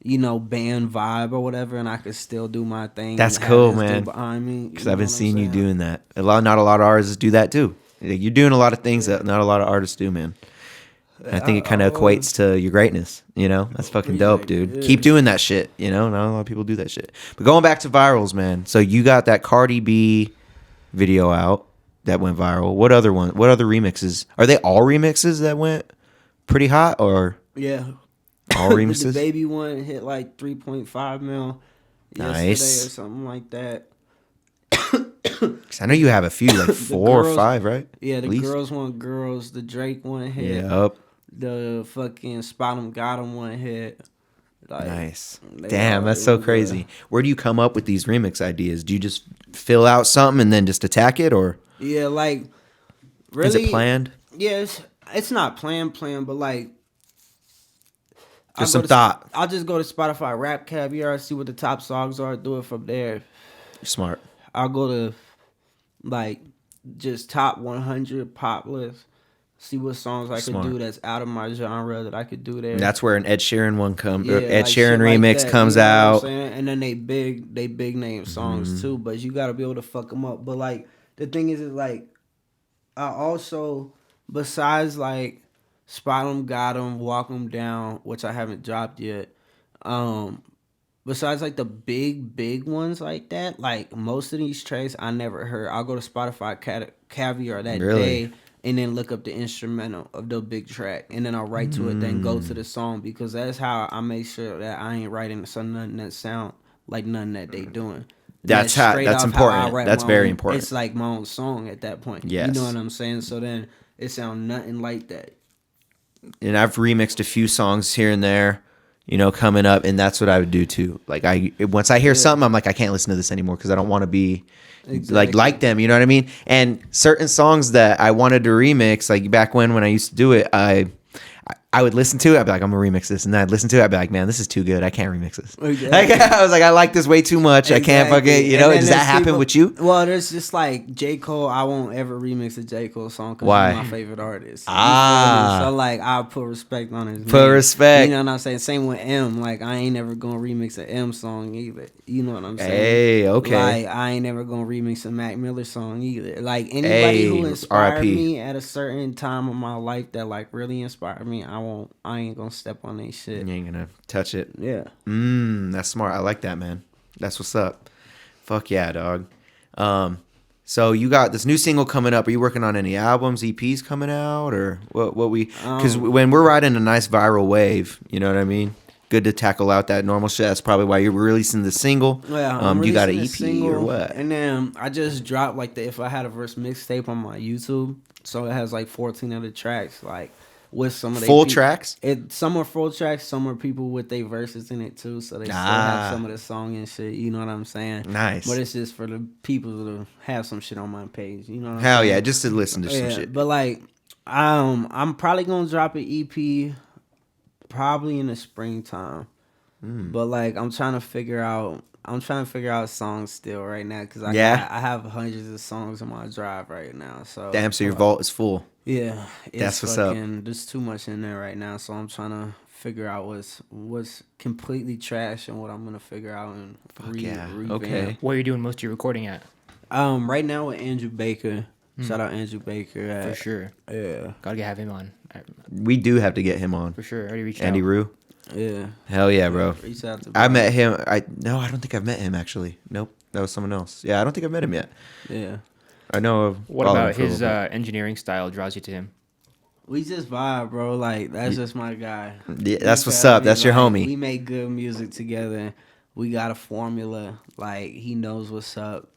band vibe or whatever, and I could still do my thing. That's and have cool, this dude man. Behind me, Because I've been seeing you doing that. Not a lot of artists do that too. Like, you're doing a lot of things that not a lot of artists do, man. And I think it kind of equates to your greatness. That's fucking dope, dude. Yeah. Keep doing that shit. Not a lot of people do that shit. But going back to virals, man. So you got that Cardi B video out that went viral. What other one? What other remixes? Are they all remixes that went pretty hot, or Yeah. all The remixes? baby one hit like 3.5 mil yesterday Nice. or something like that. 'Cause I know you have a few, like 4 or girls- 5, right? Yeah, the At least? girls want girls. The Drake one hit. Yep. The fucking Spot 'em Got 'em one hit. Like, Nice. they Damn, all- that's it so was, crazy. Where do you come up with these remix ideas? Do you just fill out something and then just attack it, or Yeah, like really. is it planned? Yeah, it's not planned, but like. There's some thought. I'll just go to Spotify Rap Caviar, see what the top songs are, do it from there. You're smart. I'll go to like just top 100 pop list, see what songs I Smart. could do that's out of my genre that I could do there. And that's where an Ed Sheeran one comes. Yeah, Ed like Sheeran shit like remix that, comes you know what I'm out. saying? And then they big name songs too, but you got to be able to fuck them up. But like the thing is like I also, besides like Spot 'em, Got 'em, Walk 'em Down, which I haven't dropped yet. Besides like the big ones like that, like most of these tracks I never heard. I'll go to Spotify Caviar that Really? day and then look up the instrumental of the big track, and then I'll write to it, then go to the song, because that's how I make sure that I ain't writing nothing that sound like nothing that they doing. That's straight that's off how I important. write That's my very own- important. It's like my own song at that point. Yes. You know what I'm saying? So then it sound nothing like that. And I've remixed a few songs here and there, coming up, and that's what I would do too. Like once I hear something, I'm like, I can't listen to this anymore because I don't want to be Exactly. like them. You know what I mean? And certain songs that I wanted to remix, like back when I used to do it, I would listen to it. I'd be like, I'm gonna remix this, and then I'd listen to it. I'd be like, man, this is too good. I can't remix this. Exactly. Like, I was like, I like this way too much. I can't fucking. Exactly. And then Does that there's happen people- with you? Well, there's just like J. Cole. I won't ever remix a J. Cole song because Why? he's my favorite artist. You Ah. feel me? So like I'll put respect on his Put name. respect. You know what I'm saying? Same with M. Like I ain't never gonna remix an M song either. You know what I'm saying? Hey, okay. Like I ain't never gonna remix a Mac Miller song either. Like anybody who Hey, inspired RIP. me at a certain time of my life that like really inspired me, I ain't gonna step on their shit. You ain't gonna touch it. Yeah. That's smart. I like that, man. That's what's up. Fuck yeah, dog. So you got this new single coming up. Are you working on any albums, EPs coming out, or what we? Because when we're riding a nice viral wave, you know what I mean. Good to tackle out that normal shit. That's probably why you're releasing the single. Yeah, I'm you got an releasing EP a or single, what? And then I just dropped like the If I Had a Verse mixtape on my YouTube. So it has like 14 other tracks, like with some of the Full tracks? Some are full tracks, some are people with their verses in it too. So they still have some of the song and shit. You know what I'm saying? Nice. But it's just for the people to have some shit on my page. You know what I'm Hell saying? yeah, just to listen to some Yeah, shit. but like I'm probably gonna drop an EP probably in the springtime. But like I'm trying to figure out songs still right now because Yeah. I have hundreds of songs in my drive right now. So Damn, so your vault is full. yeah, it's That's what's up. fucking. There's too much in there right now, so I'm trying to figure out what's completely trash and what I'm gonna figure out and yeah. revamp. Okay. Where are you doing most of your recording at? Right now with Andrew Baker. Shout out Andrew Baker. For sure. Yeah. Gotta have him on. We do have to get him on. For sure. I already reached Andy out. Rue. Yeah. Hell yeah, bro. Reach out to I Brian. met him. I don't think I've met him actually. Nope, that was someone else. Yeah, I don't think I've met him yet. Yeah. I know of. What followed him about for a his little bit. engineering style draws you to him? We just vibe, bro. Like that's just my guy. Yeah, that's You what's feel up. me? That's your Like, homie. We make good music together. We got a formula. Like he knows what's up.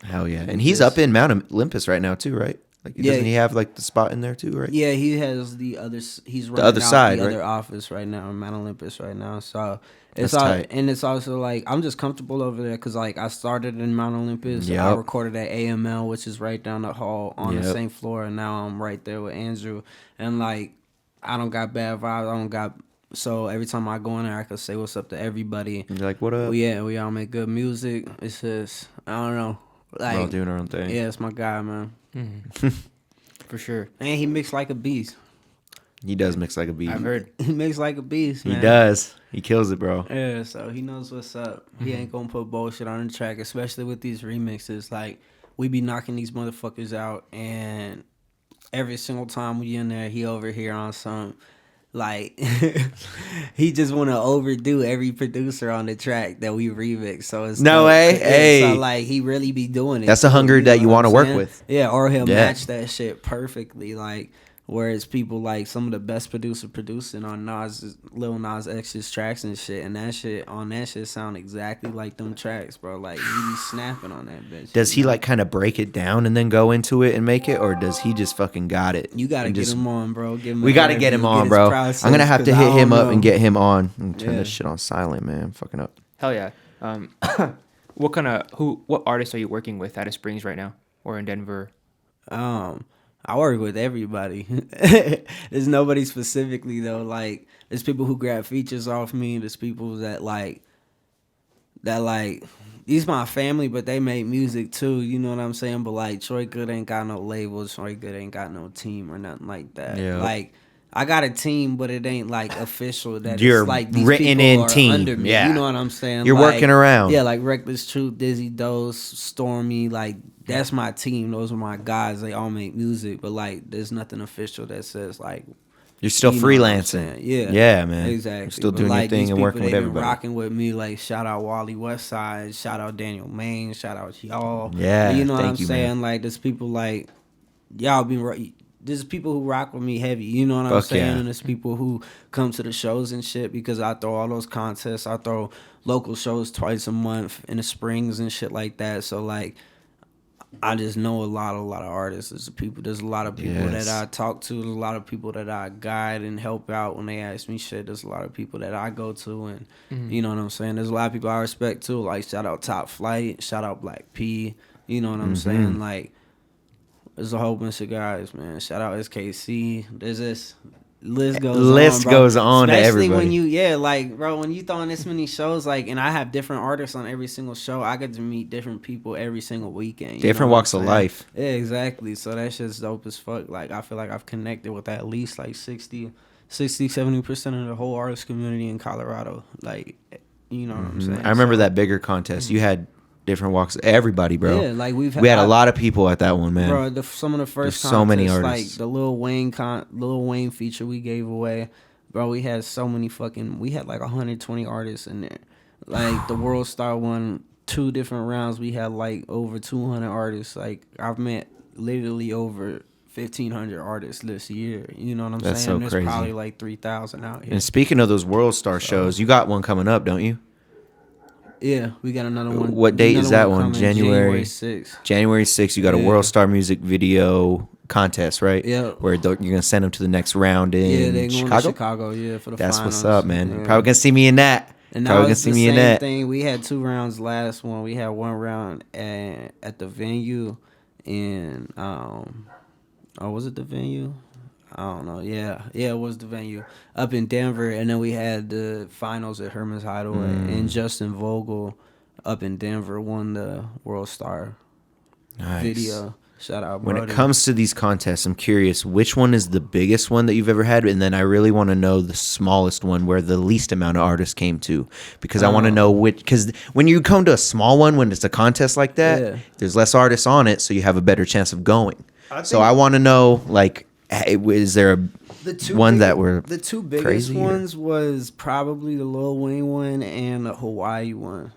Hell yeah, and he's up in Mount Olympus right now too, right? Like, Yeah. doesn't he have like the spot in there too, right? Yeah, he has the other. He's running other out side, the right? other office right now in Mount Olympus right now. So it's That's all, tight. and it's also like I'm just comfortable over there because like I started in Mount Olympus. I Yep. recorded at AML, which is right down the hall on the Yep. same floor, and now I'm right there with Andrew. And like I don't got bad vibes. I don't got. So every time I go in there, I can say what's up to everybody. And you're like, what up? Well, yeah, we all make good music. It's just I don't know. We're all Like doing our own thing. yeah, it's my guy, man. For sure. And he mixed like a beast. He does mix like a beast. I've heard. He mixed like a beast, He man. does. He kills it, bro. Yeah, so he knows what's up. He ain't gonna put bullshit on the track, especially with these remixes. Like, we be knocking these motherfuckers out, and every single time we in there, he over here on some, like, he just want to overdo every producer on the track that we remix. So it's No dope. way? Yeah, Hey. so like he really be doing it. That's a too, hunger that you what wanna I'm work saying? with. Yeah, or he'll Yeah. match that shit perfectly. Like, whereas people like some of the best producing on Lil Nas X's tracks and shit, and that shit sound exactly like them tracks, bro. Like he be snapping on that bitch. Does he you know? like kind of break it down and then go into it and make it, or does he just fucking got it? You gotta and get just- him on, bro. Give him We an got to get interview, him on, his bro. process, I'm gonna have to 'cause hit I him don't up and know. get him on and turn Yeah. this shit on silent, man. I'm fucking up. Hell yeah. What artists are you working with out of Springs right now or in Denver? I work with everybody. There's nobody specifically though. Like there's people who grab features off me. There's people that like these my family, but they make music too. You know what I'm saying? But like Troy Good ain't got no label. Troy Good ain't got no team or nothing like that. Yeah. Like I got a team, but it ain't like official. That You're it's like these written people in are team, under me. yeah. You know what I'm saying? You're Like, working around. Yeah, like Reckless Truth, Dizzy Dose, Stormy. Like that's my team. Those are my guys. They all make music, but like there's nothing official that says like You're still you know what I'm freelancing. saying? Yeah. Yeah, man. Exactly. You're still But, doing like, your thing these and people, working with they been everybody. rocking with me. Like shout out Wally Westside, shout out Daniel Main, shout out y'all. Yeah, You know what I'm thank you, saying? man. Like there's people like y'all been. There's people who rock with me heavy. You know what I'm Fuck saying? yeah. And there's people who come to the shows and shit because I throw all those contests. I throw local shows twice a month in the springs and shit like that. So like. I just know a lot of artists. There's a lot of people Yes. that I talk to. There's a lot of people that I guide and help out when they ask me shit. There's a lot of people that I go to, and you know what I'm saying. There's a lot of people I respect too. Like shout out Top Flight, shout out Black P. You know what I'm saying. Like there's a whole bunch of guys, man. Shout out SKC. There's this. List goes on, to Especially everybody. when like, bro, when you throwing this many shows, like, and I have different artists on every single show, I get to meet different people every single weekend. You Different know what walks I'm of saying? life. Yeah, exactly. So that shit's dope as fuck. Like, I feel like I've connected with at least like 70% of the whole artist community in Colorado. Like, you know what I'm saying? I remember So, that bigger contest. You had different walks. Everybody, bro. Yeah, like we had a lot of people at that one, man. Bro, some of the first There's so many contests, artists. like the Lil Wayne feature we gave away, bro. We had so many we had like 120 artists in there. Like the World Star one, 2 different rounds. We had like over 200 artists. Like I've met literally over 1,500 artists this year. You know what I'm That's saying? so There's crazy. probably like 3,000 out here. And speaking of those World Star shows, you got one coming up, don't you? Yeah, we got another one. What date is that one? coming January 6th. January 6th, you got a Yeah. World Star music video contest, right? Yeah. Where you're going to send them to the next round Yeah, in they going Chicago? to Chicago. Yeah, for the That's finals. what's up, man. Yeah. Probably going to see me in that. And that Probably going to was see the me same in that. thing. We had 2 rounds last one. We had 1 round at the venue in was it the venue? I don't know. Yeah, it was the venue up in Denver, and then we had the finals at Herman's Hideaway, and Justin Vogel up in Denver won the World Star Nice. video. Shout out, When brother. it comes to these contests, I'm curious which one is the biggest one that you've ever had, and then I really want to know the smallest one where the least amount of artists came to, because I want to know which. Because when you come to a small one, when it's a contest like that, Yeah. there's less artists on it, so you have a better chance of going. So I want to know, like, is there a one that were the two biggest crazy, or- ones was probably the Lil Wayne one and the Hawaii one.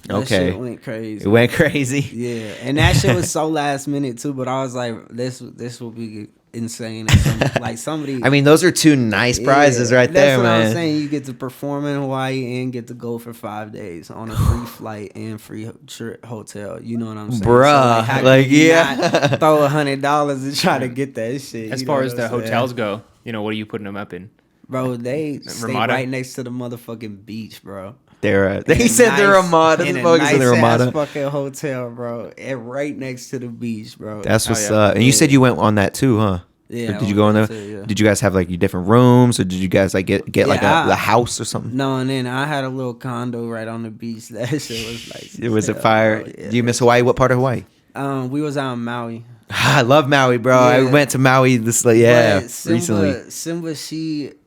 That okay, shit went crazy. it went crazy. Yeah, and that shit was so last minute too. But I was like, this will be insane. And like somebody. I mean, those are two nice prizes right there, That's what man. I'm saying. You get to perform in Hawaii and get to go for 5 days on a free flight and free hotel. You know what I'm saying, Bruh, how can like, you yeah. not throw $100 and try to get that shit. As You know far what as I'm the saying? hotels go, what are you putting them up in? Bro, they stay Ramada? right next to the motherfucking beach, bro. He said the Ramada. In The a focus in the nice ass Ramada. fucking hotel, bro. And right next to the beach, bro. That's what's yeah. up. And you said you went on that too, huh? Yeah, Or I did you went go on there there? too, yeah. Did you guys have like your different rooms, or did you guys like get like Yeah, a house or something? No, and then I had a little condo right on the beach. That shit was like. It was a hell, fire. bro. Yeah. Do you miss Hawaii? What part of Hawaii? We was out in Maui. I love Maui, bro. I Yeah. went to Maui recently. Simba,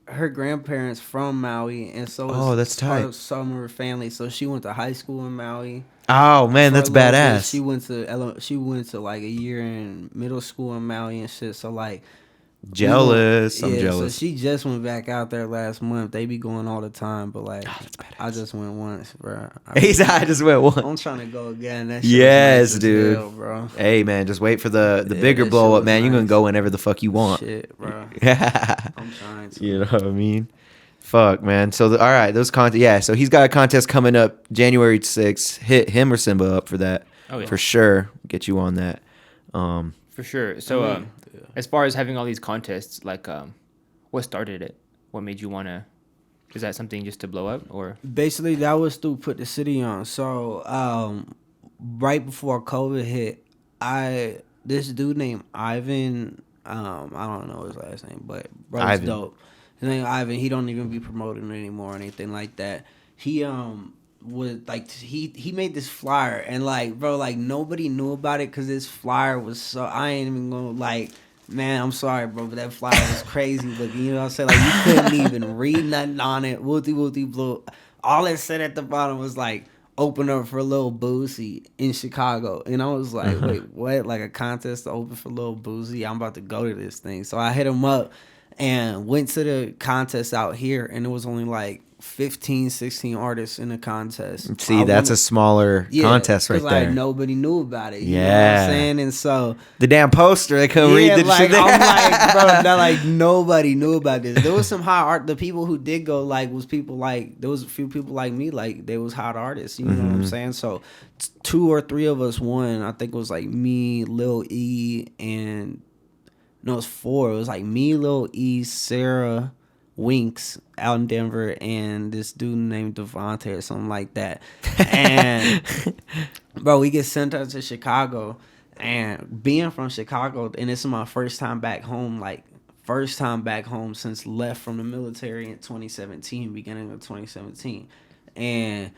her grandparents from Maui, and so Oh, was that's part tight. of some of her family. So she went to high school in Maui. Oh man, For a that's little bit. badass. She went to like a year in middle school in Maui and shit. So like. Jealous. I'm Yeah, jealous. So she just went back out there last month. They be going all the time, but like that's badass. I just went once, bro. He said, I just went one. I'm trying to go again. That shit Yes, was nice as dude. hell, bro. Hey man, just wait for the Yeah, bigger that blow shit up, was man. You're gonna nice. go whenever the fuck you want. Shit, bro. Yeah. I'm trying to. You know what I mean? Fuck, man. So, all right, those contest. Yeah, so he's got a contest coming up January 6th. Hit him or Simba up for that. Oh, yeah. For sure. Get you on that. For sure. So, as far as having all these contests, like, what started it? What made you want to? Is that something just to blow up, or? Basically, that was to put the city on. So, right before COVID hit, this dude named Ivan. I don't know his last name, but bro's Ivan. dope. His name Ivan. He don't even be promoting anymore or anything like that. He was like he made this flyer, and like, bro, like nobody knew about it because this flyer was so, I ain't even gonna like, man, I'm sorry, bro, but that flyer was crazy looking. You know what I'm saying? Like you couldn't even read nothing on it. Wooty wooty blue. All it said at the bottom was like, open up for Lil Boosie in Chicago. And I was like, wait, what? Like a contest to open for Lil Boosie? I'm about to go to this thing. So I hit him up and went to the contest out here, and it was only like 15, 16 artists in the contest. See, that's a smaller contest right 'cause, there. like nobody knew about it. You know what Yeah. I'm saying? And so The damn poster, they couldn't read the like, shit. I'm like, bro, that like nobody knew about this. There was some hot art. The people who did go like was people like, there was a few people like me, like they was hot artists. You know what I'm saying? So 2 or 3 of us won. I think it was like me, Lil E, and no, it was 4. It was like me, Lil E, Sarah, Winks out in Denver, and this dude named Devontae or something like that. And bro, we get sent out to Chicago, and being from Chicago, and this is my first time back home, like first time back home since left from the military in 2017, beginning of 2017. And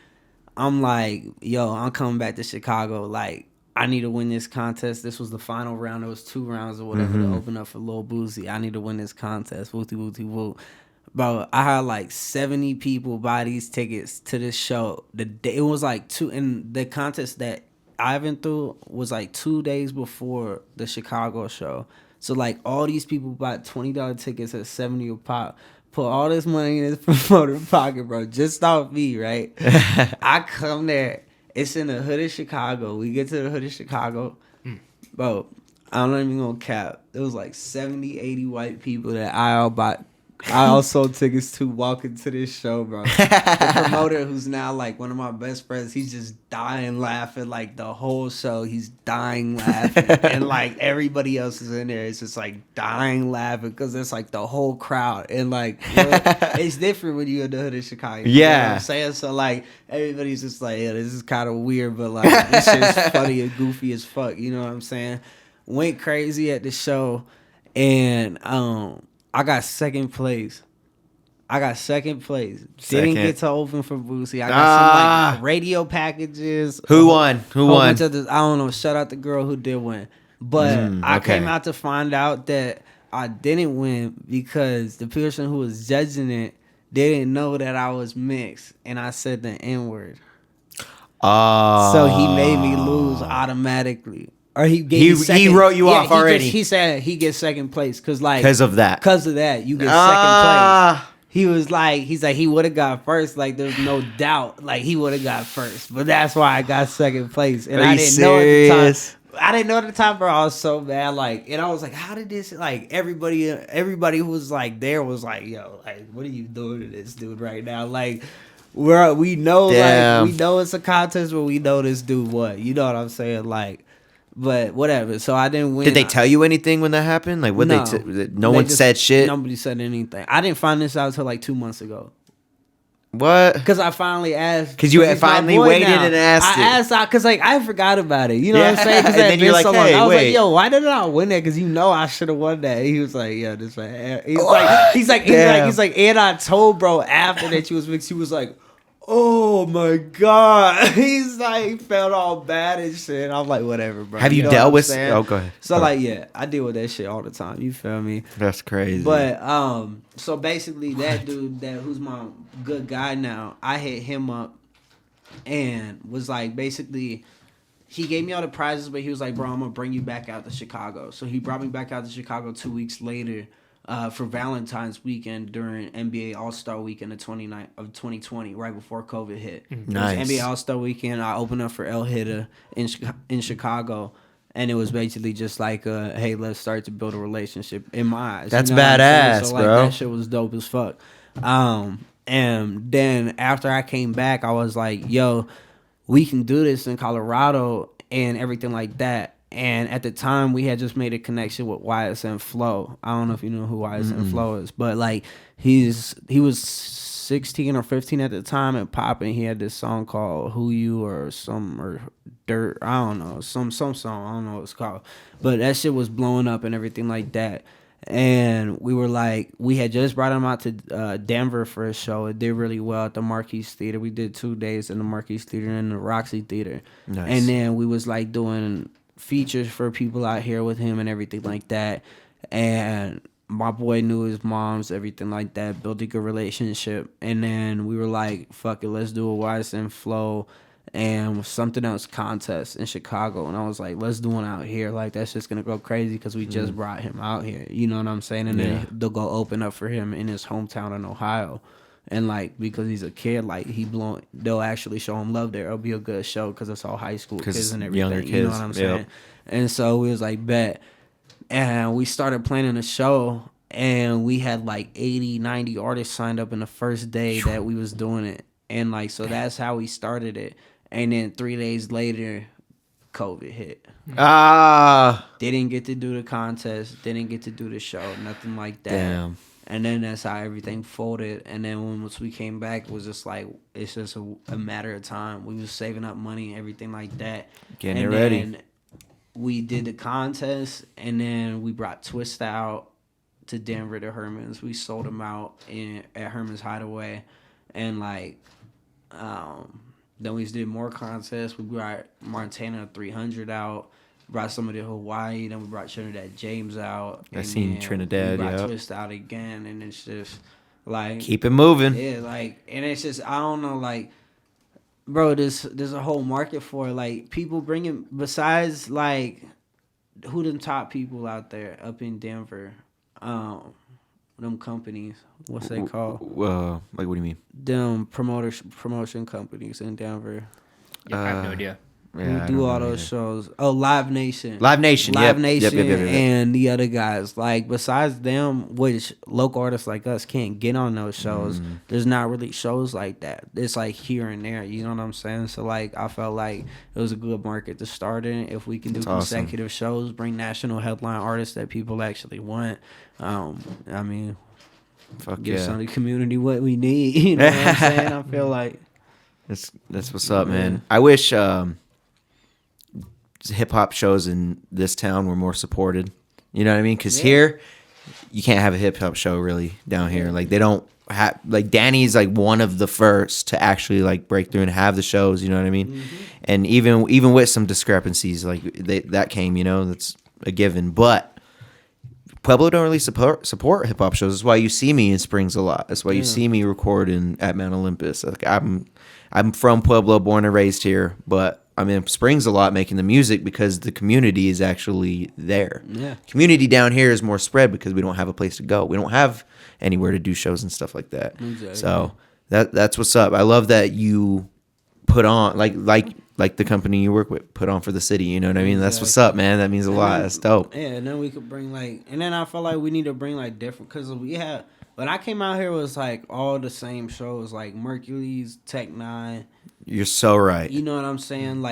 I'm like, yo, I'm coming back to Chicago, like I need to win this contest. This was the final round. There was 2 rounds or whatever to open up for Lil Boosie. I need to win this contest. Wooty wooty woo. Bro, I had like 70 people buy these tickets to this show. The day it was like 2, and the contest that Ivan threw was like 2 days before the Chicago show. So like all these people bought $20 tickets at 70 a pop. Put all this money in this promoter pocket, bro. Just off me, right? I come there. It's in the hood of Chicago. We get to the hood of Chicago. Bro, I'm not even gonna cap. There was like 70, 80 white people that I also sold tickets to walk into this show, bro. The promoter, who's now like one of my best friends, he's just dying laughing like the whole show. He's dying laughing, and like everybody else is in there. It's just like dying laughing because it's like the whole crowd, and like it's different when you in the hood of Chicago. You know what I'm saying? So like everybody's just like, yeah, this is kind of weird, but like this shit's funny and goofy as fuck. You know what I'm saying? Went crazy at the show. and I got second place. Didn't get to open for Boosie. I got some like radio packages. Who won? I don't know. Shout out the girl who did win. But I came out to find out that I didn't win because the person who was judging it didn't know that I was mixed, and I said the N-word. So he made me lose automatically. Or he wrote you off already. He said he gets second place because of that you get second place. He was like, he would have got first. Like, there's no doubt. Like, he would have got first. But that's why I got second place. And I didn't know at the time. I didn't know at the time, bro. I was so mad. Like, and I was like, how did this, like, everybody who was, like, there was like, yo, like, what are you doing to this dude right now? Like, we know, like, we know it's a contest, but we know this dude what? You know what I'm saying? Like, but whatever. So I didn't win. Did they tell you anything when that happened? Like, what no one said shit? Nobody said anything. I didn't find this out until like 2 months ago. What? Because I finally asked. Because you had finally waited and asked it. I asked because like I forgot about it. You know what I'm saying? And then you're like, so hey, I was wait. like, yo, why didn't I win that? Because you know I should have won that. He was like, yeah, this man. He's like, and I told bro after that you was mixed. He was like, oh my god. He's like, felt all bad and shit. I'm like, whatever, bro. Have you dealt with? Oh, go ahead. So like, yeah, I deal with that shit all the time. You feel me? That's crazy. But so basically, that dude who's my good guy now, I hit him up and was like, basically, he gave me all the prizes, but he was like, bro, I'm gonna bring you back out to Chicago. So he brought me back out to Chicago 2 weeks later. For Valentine's weekend during NBA All-Star Weekend of 2020, right before COVID hit. Nice. It was NBA All-Star Weekend. I opened up for El Hitter in Chicago, and it was basically just like, hey, let's start to build a relationship in my eyes. That's you know badass, so, bro. That shit was dope as fuck. And then after I came back, I was like, yo, we can do this in Colorado and everything like that. And at the time, we had just made a connection with YSN Flow. I don't know if you know who YSN Flow is, but like he was 16 or 15 at the time and popping. He had this song called "Who You" or Dirt. I don't know, some song. I don't know what it's called, but that shit was blowing up and everything like that. And we were like, we had just brought him out to Denver for a show. It did really well at the Marquis Theater. We did 2 days in the Marquis Theater and the Roxy Theater. Nice. And then we was like doing features for people out here with him and everything like that. And my boy knew his moms, everything like that, built a good relationship. And then we were like, fuck it, let's do a YSN Flow and something else contest in Chicago. And I was like, let's do one out here. Like, that's just gonna go crazy because we just brought him out here. You know what I'm saying? And then they'll go open up for him in his hometown in Ohio. And like, because he's a kid, like they'll actually show him love there. It'll be a good show because it's all high school kids and everything. Younger kids, you know what I'm saying? And so we was like, bet. And we started planning a show, and we had like 80, 90 artists signed up in the first day that we was doing it. And like, so that's how we started it. And then 3 days later, COVID hit. Didn't get to do the contest, didn't get to do the show, nothing like that. Damn. And then that's how everything folded. And then once we came back, it was just like, it's just a matter of time. We was saving up money and everything like that. Getting it ready. And we did the contest, and then we brought Twist out to Denver to Herman's. We sold them out at Herman's Hideaway. And like, then we did more contests. We brought Montana 300 out. Brought somebody to Hawaii, then we brought Trinidad James out. I seen Trinidad, we brought Twist out again, and it's just like, keep it moving. Yeah, like, and it's just, I don't know, like, bro, there's a whole market for it. Like, people bringing, besides like, who them top people out there up in Denver, them companies, what's they called? Like, what do you mean? Them promotion companies in Denver. Yeah, I have no idea. Yeah, who do all those shows? Oh, Live Nation, yep. And the other guys. Like, besides them, which local artists like us can't get on those shows. There's not really shows like that. It's like here and there. You know what I'm saying? So like, I felt like it was a good market to start in. If we can do consecutive shows, bring national headline artists that people actually want. I mean, give some of the community what we need. You know what I'm saying? I feel like that's what's up, man. I wish hip hop shows in this town were more supported. You know what I mean? Because here, you can't have a hip hop show really down here. Like they don't have, like Danny's like one of the first to actually like break through and have the shows. You know what I mean? And even with some discrepancies, like that came, you know, that's a given. But Pueblo don't really support hip hop shows. That's why you see me in Springs a lot. That's why you see me recording at Mount Olympus. Like I'm from Pueblo, born and raised here, but I'm in Springs a lot making the music because the community is actually there. Yeah. Community down here is more spread because we don't have a place to go. We don't have anywhere to do shows and stuff like that. Exactly. So that's what's up. I love that you put on like the company you work with put on for the city. You know what I mean? That's what's up, man. That means a lot. That's dope. Yeah, and then we could bring and then I feel like we need to bring different, because we had, when I came out here, it was all the same shows, like Mercury's, Tech Nine. You're so right. You know what I'm saying?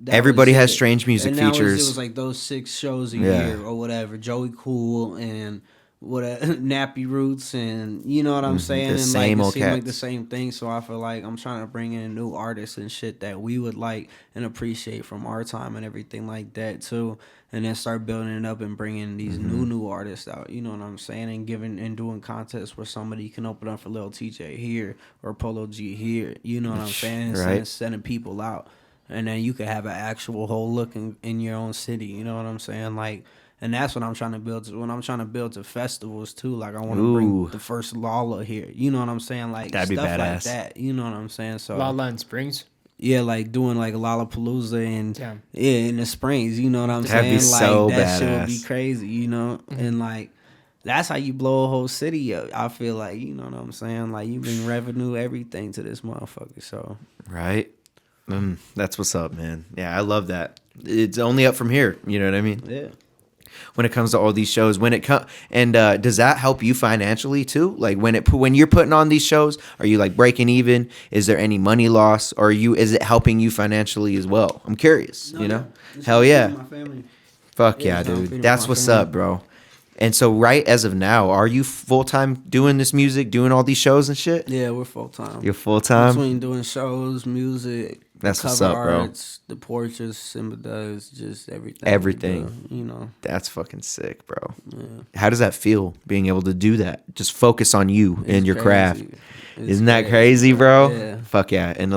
Everybody has strange music features. It was those 6 shows a year or whatever. Joey Cool and Nappy Roots, and you know what I'm saying? The and same old it seemed cats. like the same thing. So I feel like I'm trying to bring in new artists and shit that we would like and appreciate from our time and everything like that too. And then start building it up and bringing these new artists out. You know what I'm saying? And giving and doing contests where somebody can open up for Lil TJ here or Polo G here. You know what I'm saying? Right. Sending people out. And then you could have an actual whole look in your own city. You know what I'm saying? And that's what I'm trying to build. When I'm trying to build to festivals too, I want to bring the first Lala here. You know what I'm saying? That'd be stuff badass. like that. You know what I'm saying? So Lala in Springs. Yeah, doing Lollapalooza and in the Springs. You know what I'm saying? That'd be so that badass. shit would be crazy. You know, and that's how you blow a whole city up. I feel like, you know what I'm saying? You bring revenue, everything to this motherfucker. So right. That's what's up, man. Yeah, I love that. It's only up from here. You know what I mean? Yeah. When it comes to all these shows, and does that help you financially too? When you're putting on these shows, are you breaking even? Is there any money loss, or is it helping you financially as well? I'm curious. No, you know, hell yeah. Fuck yeah, dude. That's what's up, bro. And so, right as of now, are you full time doing this music, doing all these shows and shit? Yeah, we're full time. You're full time. Between doing shows, music, that's what's up, bro. Arts, the portraits, Simba does, just everything. Everything. You know. That's fucking sick, bro. Yeah. How does that feel, being able to do that? Just focus on you and your craft. Isn't that crazy, bro? Yeah. Fuck yeah. And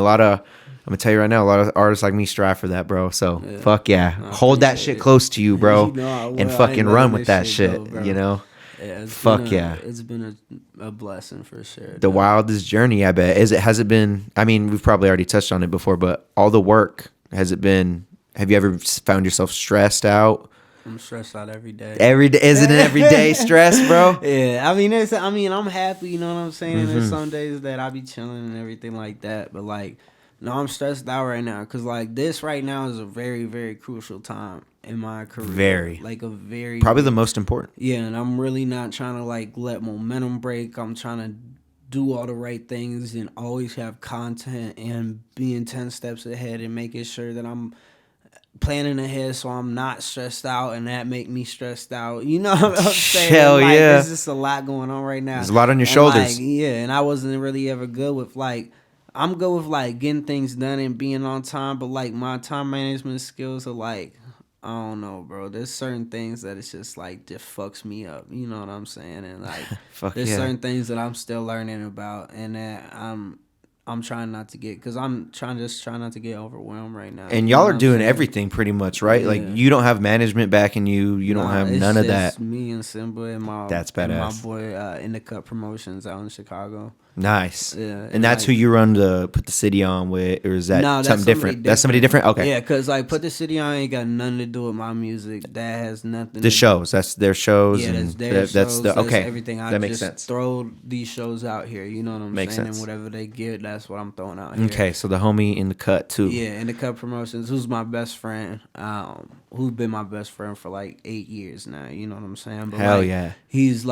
I'm gonna tell you right now, a lot of artists like me strive for that, bro. So fuck yeah. Hold that shit close to you, bro. And fucking run with that shit, you know? Yeah, it's been a blessing for sure. The wildest journey, I bet. Has it been, I mean, we've probably already touched on it before, but all the work, have you ever found yourself stressed out? I'm stressed out every day. Every day, isn't it every day stress, bro? Yeah, I'm happy, you know what I'm saying? There's some days that I be chilling and everything like that, but no, I'm stressed out right now because this right now is a very, very crucial time in my career. Probably the most important. Yeah, and I'm really not trying to let momentum break. I'm trying to do all the right things and always have content and being 10 steps ahead and making sure that I'm planning ahead so I'm not stressed out and that make me stressed out. You know what I'm saying? Hell yeah. There's just a lot going on right now. There's a lot on your shoulders. And I wasn't really ever good with I'm good with getting things done and being on time, but my time management skills are I don't know, bro. There's certain things that it's just just fucks me up. You know what I'm saying? And there's certain things that I'm still learning about, and that I'm trying not to get, because I'm trying not to get overwhelmed right now. And y'all are doing everything pretty much, right? Yeah. You don't have management backing you. You don't have none of that. Me and Simba and that's badass. And my boy In the Cut Promotions out in Chicago. Nice. Yeah, and that's who you run to put the city on with, or is that something different? That's somebody different? Okay. Yeah, because Put the City On ain't got nothing to do with my music. That has nothing. The shows. That's their shows. Yeah, and that's their shows. That's okay. Everything. That makes sense. Throw these shows out here. You know what I'm makes saying? Sense. And whatever they get, that's what I'm throwing out here. Okay, so the homie In the Cut too. Yeah, In the Cut Promotions, who's my best friend. Who's been my best friend for 8 years now. You know what I'm saying? But hell yeah. He's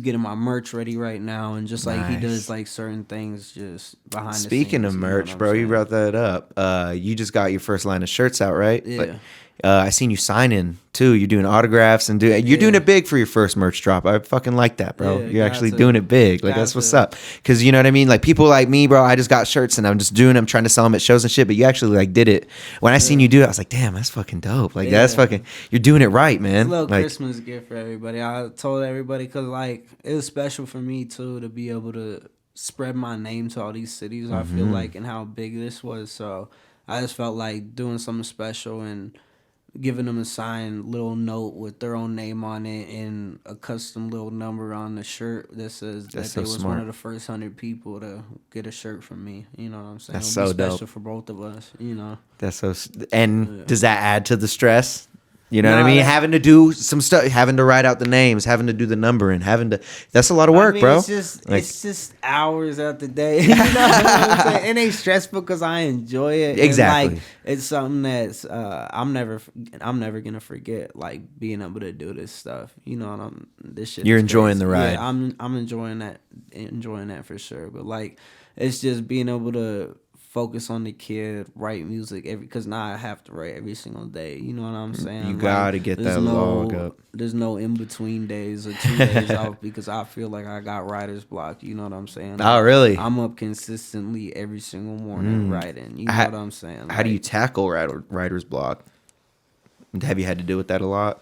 getting my merch ready right now, and just he does certain things just behind the scenes. Speaking of merch, bro, you brought that up. You just got your first line of shirts out, right? Yeah. I seen you signing too. You're doing autographs and you're doing it big for your first merch drop. I fucking like that, bro. Yeah, you're actually doing it big. Like that's what's up. Because you know what I mean. Like people like me, bro. I just got shirts and I'm just doing. I'm trying to sell them at shows and shit. But you actually like did it. When I seen you do it, I was like, damn, that's fucking dope. Like that's fucking. You're doing it right, man. It's a little like, Christmas gift for everybody. I told everybody because like it was special for me too to be able to spread my name to all these cities. I feel like and how big this was. So I just felt like doing something special and giving them a signed little note with their own name on it and a custom little number on the shirt that says that they was one of the first 100 people to get a shirt from me. You know what I'm saying? That's It'll so be special dope for both of us. You know. That's so. And does that add to the stress? You know what I mean? Having to do some stuff, having to write out the names, having to do the numbering, that's a lot of work, bro. It's just hours out the day. You know what I'm saying? It ain't stressful because I enjoy it. Exactly. And like, it's something that's I'm never gonna forget. Like being able to do this stuff. You know, this shit. You're enjoying the ride. Yeah, I'm enjoying that for sure. But like, it's just being able to focus on the kid, write music because now I have to write every single day. You know what I'm saying? You gotta get that log up. There's no in between days or 2 days off because I feel like I got writer's block. You know what I'm saying? Oh, really? I'm up consistently every single morning writing. You know what I'm saying? How do you tackle writer's block? Have you had to deal with that a lot?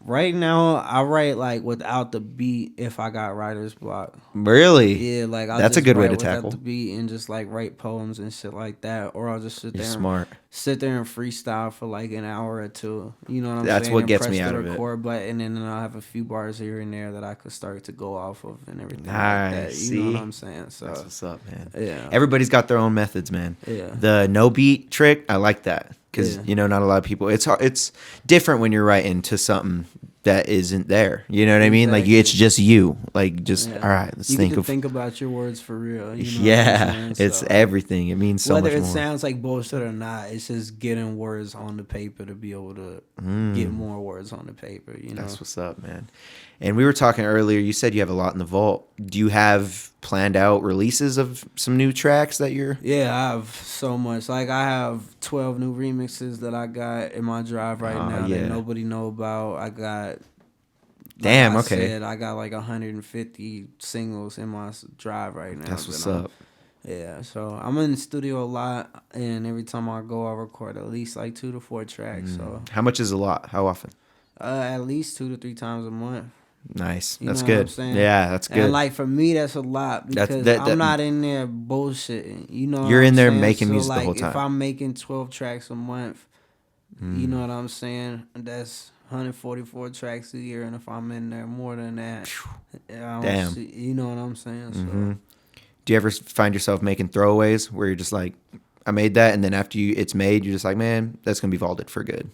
Right now I write like without the beat if I got writer's block. Really? Yeah, like that's a good way to tackle the beat and just like write poems and shit like that, or I'll just sit there and freestyle for like an hour or two. You know what I'm saying? That's what gets press me out the of it. record button and then I'll have a few bars here and there that I could start to go off of and everything like that. You know what I'm saying? So that's what's up, man. Yeah. Everybody's got their own methods, man. Yeah. The no beat trick, I like that. Because, you know, not a lot of people... It's different when you're writing to something that isn't there. You know what I mean? Like, it's just you. Like, just, all right, let's think about your words for real. You know it's everything. It means so much more. Whether it sounds like bullshit or not, it's just getting words on the paper to be able to get more words on the paper, you know? That's what's up, man. And we were talking earlier, you said you have a lot in the vault. Do you have planned out releases of some new tracks that you're... Yeah, I have so much. Like, I have 12 new remixes that I got in my drive right now that nobody know about. I got... Damn, okay. I got like 150 singles in my drive right now. That's what's up. Yeah, so I'm in the studio a lot, and every time I go, I record at least like 2 to 4 tracks. So how much is a lot? How often? At least 2 to 3 times a month. Nice. That's good. Yeah, that's good. And like for me, that's a lot because I'm not in there bullshitting. You know, you're in there making music the whole time. If I'm making 12 tracks a month, you know what I'm saying? That's 144 tracks a year, and if I'm in there more than that, damn, you know what I'm saying? So. Do you ever find yourself making throwaways where you're just like, I made that, and then after it's made, you're just like, man, that's gonna be vaulted for good?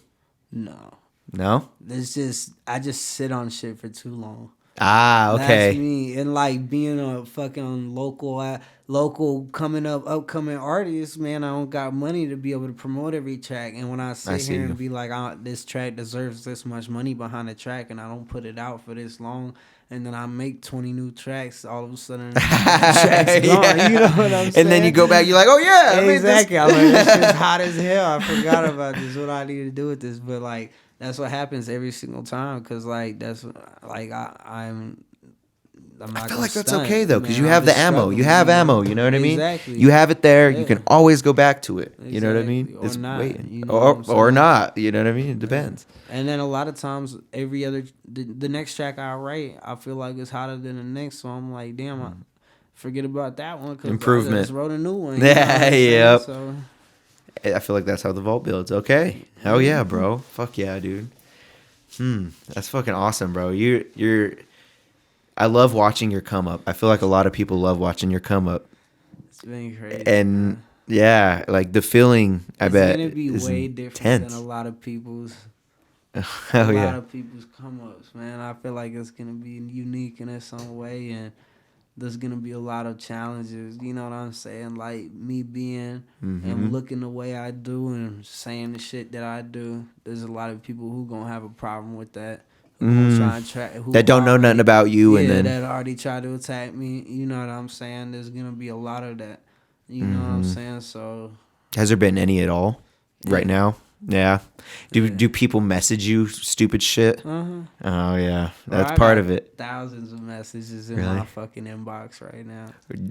No. It's just I just sit on shit for too long. Ah, okay. That's me. And like being a fucking local upcoming artist, man, I don't got money to be able to promote every track. And when I sit here and be like, this track deserves this much money behind the track, and I don't put it out for this long, and then I make 20 new tracks, all of a sudden the track's gone. You know what I'm saying? And then you go back, you're like, oh yeah, exactly. I'm like, this shit's hot as hell. I forgot about this. What I need to do with this, but like. That's what happens every single time, cause like that's like I'm not I feel like that's okay though, because you have the ammo. You have ammo. You know what I mean? Exactly. You have it there. Yeah. You can always go back to it. You know what I mean? Or it's not. waiting. You know or not. You know what I mean? It depends. And then a lot of times, the next track I write, I feel like it's hotter than the next. So I'm like, damn, I forget about that one. Cause improvement. I just wrote a new one. Yeah. Yep. So. I feel like that's how the vault builds. Okay. Hell yeah, bro. Fuck yeah, dude. That's fucking awesome, bro. I love watching your come up. I feel like a lot of people love watching your come up. It's been crazy. And yeah, like the feeling, I bet, it's gonna be way different than a lot of people's. A lot of people's come ups, man. I feel like it's gonna be unique in some way, and there's gonna be a lot of challenges. You know what I'm saying? Like me being and looking the way I do and saying the shit that I do. There's a lot of people who gonna have a problem with that. That don't know nothing about you, and then that already try to attack me. You know what I'm saying? There's gonna be a lot of that. You know what I'm saying? So has there been any at all right now? Yeah. Do people message you stupid shit? Uh-huh. Oh yeah, Bro, that's I part got of it. thousands of messages in Really? my fucking inbox right now.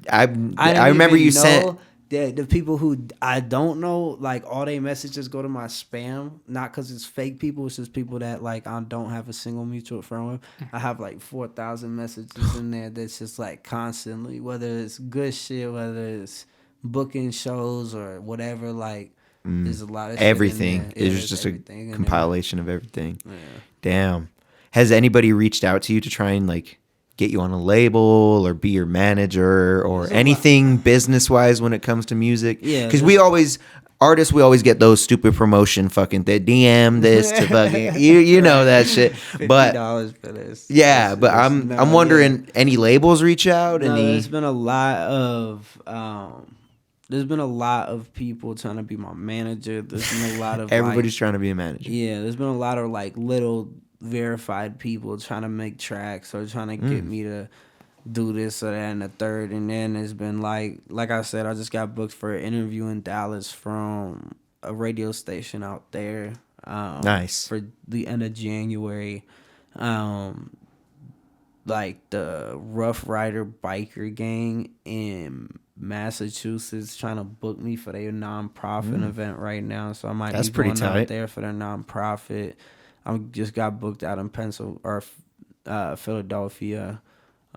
I didn't remember even you know sent. that the people who I don't know, like all they messages go to my spam. Not because it's fake people, it's just people that like I don't have a single mutual friend with. I have like 4,000 messages in there that's just like constantly, whether it's good shit, whether it's booking shows or whatever. Like there's a lot of Everything. shit in there. It's just a everything in there. compilation of everything. Yeah. Damn. Has anybody reached out to you to try and like get you on a label or be your manager or anything business wise when it comes to music? Yeah, Because we always get those stupid promotion fucking they DM this to fucking you know that shit. But $50 for this. yeah, but I'm wondering, any labels reach out? No, Any? there's been a lot of people trying to be my manager. There's been a lot of Everybody's trying to be a manager. Yeah, there's been a lot of like little verified people trying to make tracks or trying to get me to do this or that and the third. And then it's been like I said, I just got booked for an interview in Dallas from a radio station out there. Nice. For the end of January. Like the Rough Rider biker gang in Massachusetts trying to book me for their nonprofit event right now. So I might That's be pretty going tight. out there for their nonprofit. I just got booked out in Philadelphia.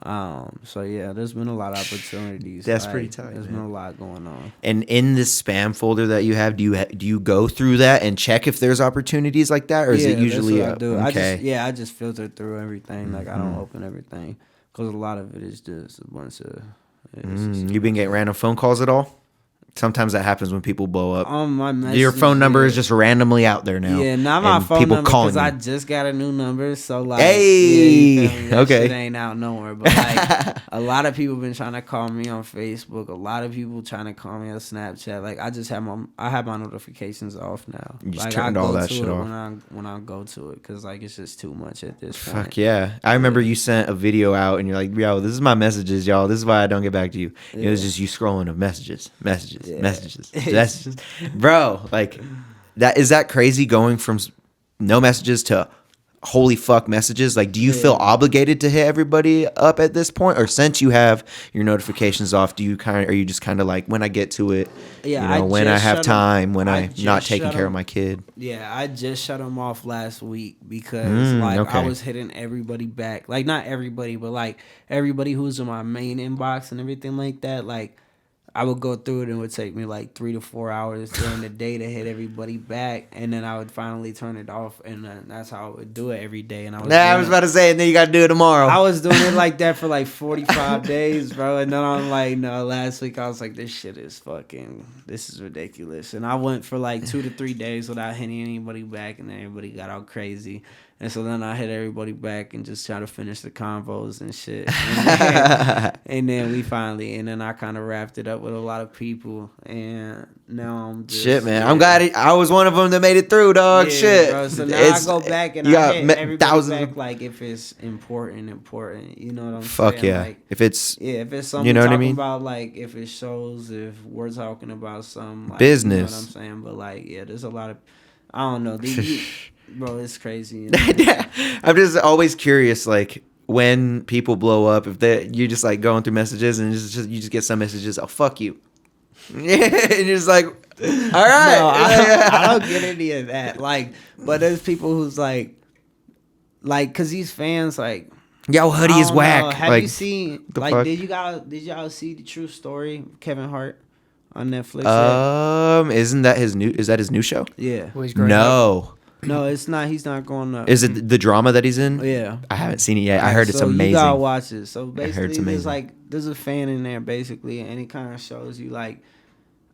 So yeah, there's been a lot of opportunities. That's pretty tight. There's been a lot going on. And in this spam folder that you have, do you go through that and check if there's opportunities like that, or is it usually that's what I do? okay? I just filter through everything. Like I don't open everything because a lot of it is just a bunch of. You been getting random phone calls at all? Sometimes that happens when people blow up. My Your phone number is just randomly out there now. Yeah, not my and phone people number calling because I you. just got a new number. So like, Hey, that okay. shit ain't out nowhere. But like, a lot of people been trying to call me on Facebook. A lot of people trying to call me on Snapchat. Like I just have my notifications off now. You just like, turned I go all that to shit it off. when I go to it because like it's just too much at this point. Fuck yeah! I remember you sent a video out and you're like, "Yo, this is my messages, y'all. This is why I don't get back to you." It was just you scrolling of messages, messages. Bro, like that is that crazy going from no messages to holy fuck messages? Like, do you feel obligated to hit everybody up at this point, or since you have your notifications off, are you just kind of like, when I get to it, when I have time, when I'm not taking care of my kid? Yeah, I just shut them off last week because I okay. was hitting everybody back. Like not everybody, but like everybody who's in my main inbox and everything like that. Like I would go through it and it would take me like 3 to 4 hours during the day to hit everybody back, and then I would finally turn it off, and that's how I would do it every day. And I was about to say, and then you got to do it tomorrow. I was doing it like that for like 45 days, bro. And then I'm like, no, last week I was like, this is ridiculous. And I went for like 2 to 3 days without hitting anybody back, and then everybody got all crazy. And so then I hit everybody back and just try to finish the convos and shit. And then we finally, and then I kind of wrapped it up with a lot of people. And now I'm just... Shit, man. I'm glad I was one of them that made it through, dog. Yeah, shit. Bro. So now I go back and I hit everybody thousands back, like if it's important. You know what I'm saying? Fuck yeah. Like, if it's something you know what I talking mean? about, like if it shows, if we're talking about some like, business. You know what I'm saying? But like, yeah, there's a lot of... I don't know. Bro, it's crazy. I'm just always curious, like when people blow up, if you're just like going through messages and you just get some messages, oh fuck you, and you're just like, all right. No, I don't get any of that. Like, but there's people who's like, cause these fans like, yo, hoodie is whack. Know. Have like, you seen? Like, fuck? Did y'all see the True Story? Kevin Hart on Netflix. Isn't that his new? Is that his new show? Yeah. No. No, it's not. He's not going up. Is it the drama that he's in? Yeah. I haven't seen it yet. I heard it's amazing. You gotta watch it. So I heard it's amazing. there's a fan in there basically, and it kind of shows you like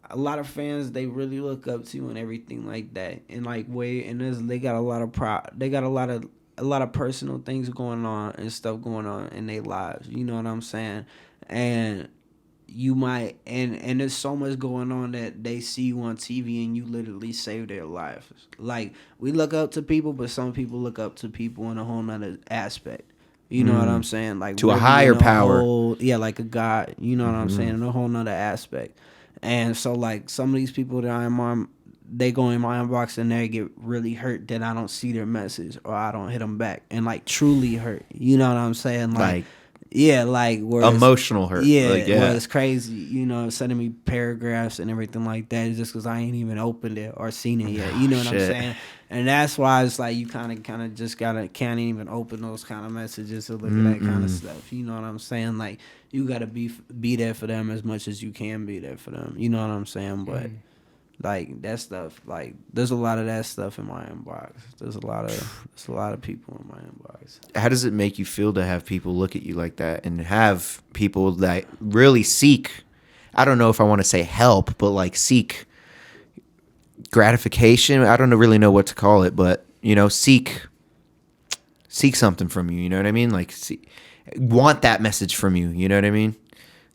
a lot of fans, they really look up to you and everything like that, and like they got a lot of a lot of personal things going on and stuff going on in their lives. You know what I'm saying? And you might and there's so much going on that they see you on TV and you literally save their lives. Like, we look up to people, but some people look up to people in a whole nother aspect. You know what I'm saying? Like, to a higher power. Like a God. You know what I'm saying? In a whole nother aspect. And so like some of these people that I'm on, they go in my inbox and they get really hurt that I don't see their message or I don't hit them back, and like truly hurt. You know what I'm saying? Like yeah, like where emotional hurt. Yeah, like, where it's crazy. You know, sending me paragraphs and everything like that just because I ain't even opened it or seen it yet. You know what I'm saying? And that's why it's like you kind of just can't even open those kind of messages or look at that kind of stuff. You know what I'm saying? Like you gotta be there for them as much as you can be there for them. You know what I'm saying? But like that stuff, like there's a lot of that stuff in my inbox. There's a lot of people in my inbox. How does it make you feel to have people look at you like that and have people that really seek, I don't know if I want to say help, but like seek gratification? I don't really know what to call it, but you know, seek something from you. You know what I mean? Like want that message from you. You know what I mean?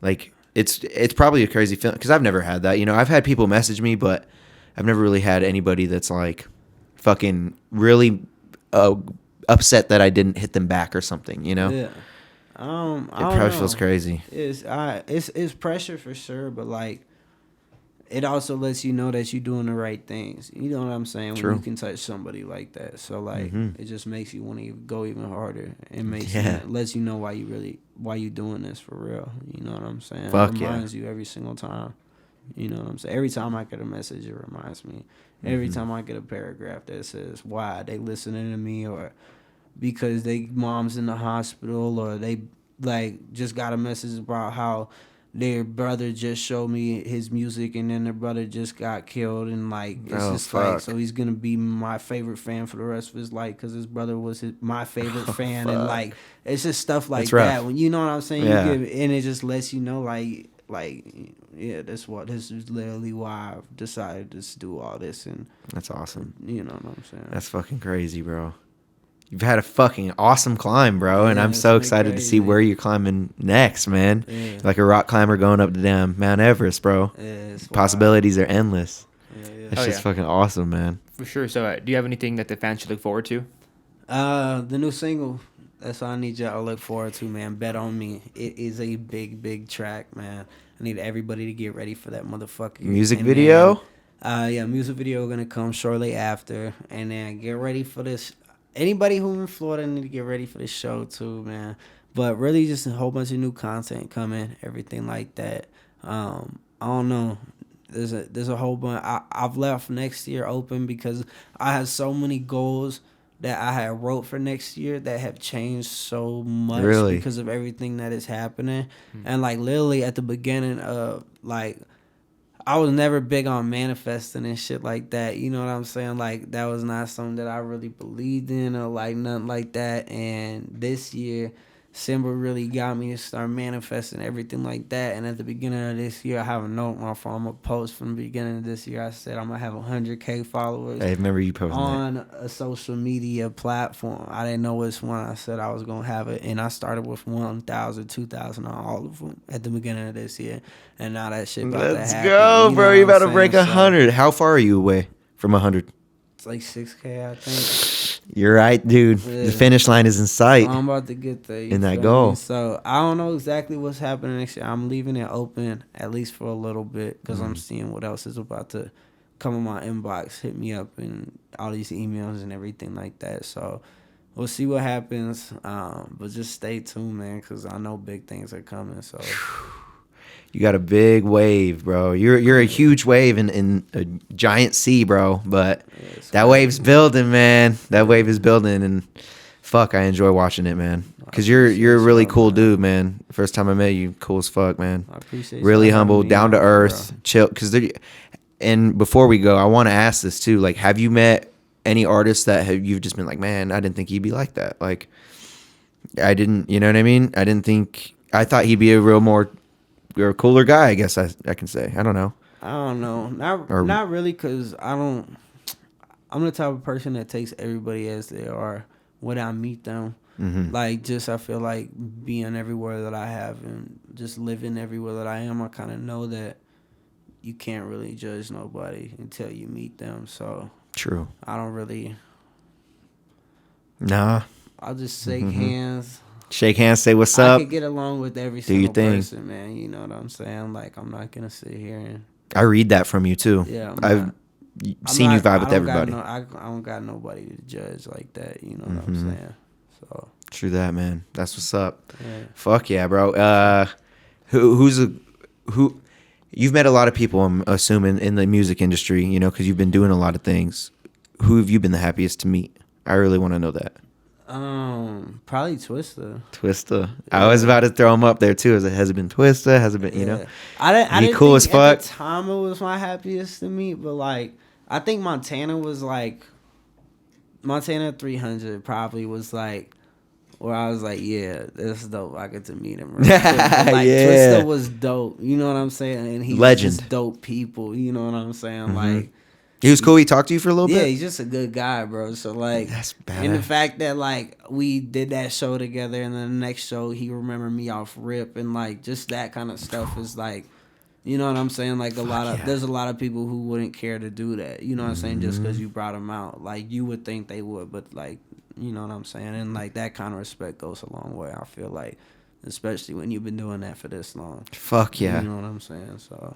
Like it's probably a crazy feeling because I've never had that. You know, I've had people message me, but I've never really had anybody that's like fucking really upset that I didn't hit them back or something. You know? Yeah. It probably feels crazy. It's pressure for sure, but like it also lets you know that you're doing the right things. You know what I'm saying? True. When you can touch somebody like that. So like it just makes you want to go even harder. It makes lets you know why you doing this for real. You know what I'm saying? Fuck it reminds you every single time. You know what I'm saying? Every time I get a message, it reminds me. Every time I get a paragraph that says why they listening to me, or because they mom's in the hospital, or they like just got a message about how their brother just showed me his music and then their brother just got killed, and like it's like, so he's gonna be my favorite fan for the rest of his life because his brother was my favorite fan. And like it's just stuff like that. When you know what I'm saying, and it just lets you know like yeah, this is literally why I've decided to do all this. And that's awesome. You know what I'm saying? That's fucking crazy, bro. You've had a fucking awesome climb, bro, and I'm so excited to see where you're climbing next, man. Yeah. Like a rock climber going up to damn Mount Everest, bro. Yeah, possibilities are endless. It's just fucking awesome, man. For sure. So, do you have anything that the fans should look forward to? The new single. That's all I need y'all to look forward to, man. Bet on me. It is a big, big track, man. I need everybody to get ready for that motherfucker. Music video? Music video gonna come shortly after, and then get ready for this. Anybody who's in Florida need to get ready for this show too, man. But really just a whole bunch of new content coming, everything like that. I don't know. There's a whole bunch. I've left next year open because I had so many goals that I had wrote for next year that have changed so much because of everything that is happening. And like literally at the beginning of like, I was never big on manifesting and shit like that. You know what I'm saying? Like, that was not something that I really believed in or, like, nothing like that. And this year, Simba really got me to start manifesting everything like that. And at the beginning of this year, I have a note on my phone. I'm going to post from the beginning of this year. I said I'm going to have 100K followers. I remember you posting on a social media platform. I didn't know which one. I said I was going to have it. And I started with 1,000, 2,000 on all of them at the beginning of this year. And now that shit about to happen. Let's go, bro. You're about to break 100. How far are you away from 100? It's like 6K, I think. You're right, dude. Yeah. The finish line is in sight. I'm about to get there. In that goal. So I don't know exactly what's happening next year. I'm leaving it open at least for a little bit because I'm seeing what else is about to come in my inbox, hit me up, and all these emails and everything like that. So we'll see what happens. But just stay tuned, man, because I know big things are coming. So. You got a big wave, bro. You're a huge wave in a giant sea, bro. But that wave's building, man. That wave is building, and fuck, I enjoy watching it, man. Because you're a really cool dude, man. First time I met you, cool as fuck, man. I appreciate. Really humble, down to earth, chill. And before we go, I want to ask this too. Like, have you met any artists that you've just been like, man, I didn't think he'd be like that. Like, I didn't. You know what I mean? I thought he'd be you're a cooler guy, I guess I can say. I don't know. Not really, because I'm the type of person that takes everybody as they are when I meet them. Mm-hmm. Like, just I feel like being everywhere that I have and just living everywhere that I am, I kind of know that you can't really judge nobody until you meet them. So true. I don't really. Nah. I'll just shake hands. Shake hands, say what's up. I could get along with every single person, man. You know what I'm saying? Like, I'm not going to sit here and... I read that from you, too. Yeah, seen you vibe with everybody. I don't got nobody to judge like that. You know what I'm saying? So true that, man. That's what's up. yeah. Fuck yeah, bro. Who? You've met a lot of people, I'm assuming, in the music industry. You know, because you've been doing a lot of things. Who have you been the happiest to meet? I really want to know that. Probably Twista. Twista. I was about to throw him up there too. Has it been Twista? Has it been, you know? I didn't cool think as fuck. at the time it was my happiest to meet, but like I think Montana 300 probably was like where I was like, yeah, this is dope. I get to meet him. But like Twista was dope. You know what I'm saying? And he's legend. just dope people. You know what I'm saying? Mm-hmm. Like he was cool. He talked to you for a little bit. Yeah, he's just a good guy, bro. So like, that's badass. And the fact that like we did that show together, and then the next show he remembered me off rip, and like just that kind of stuff is like, you know what I'm saying? Like there's a lot of people who wouldn't care to do that. You know what I'm saying? Just because you brought them out, like you would think they would, but like, you know what I'm saying? And like that kind of respect goes a long way. I feel like, especially when you've been doing that for this long. Fuck yeah. You know what I'm saying? So.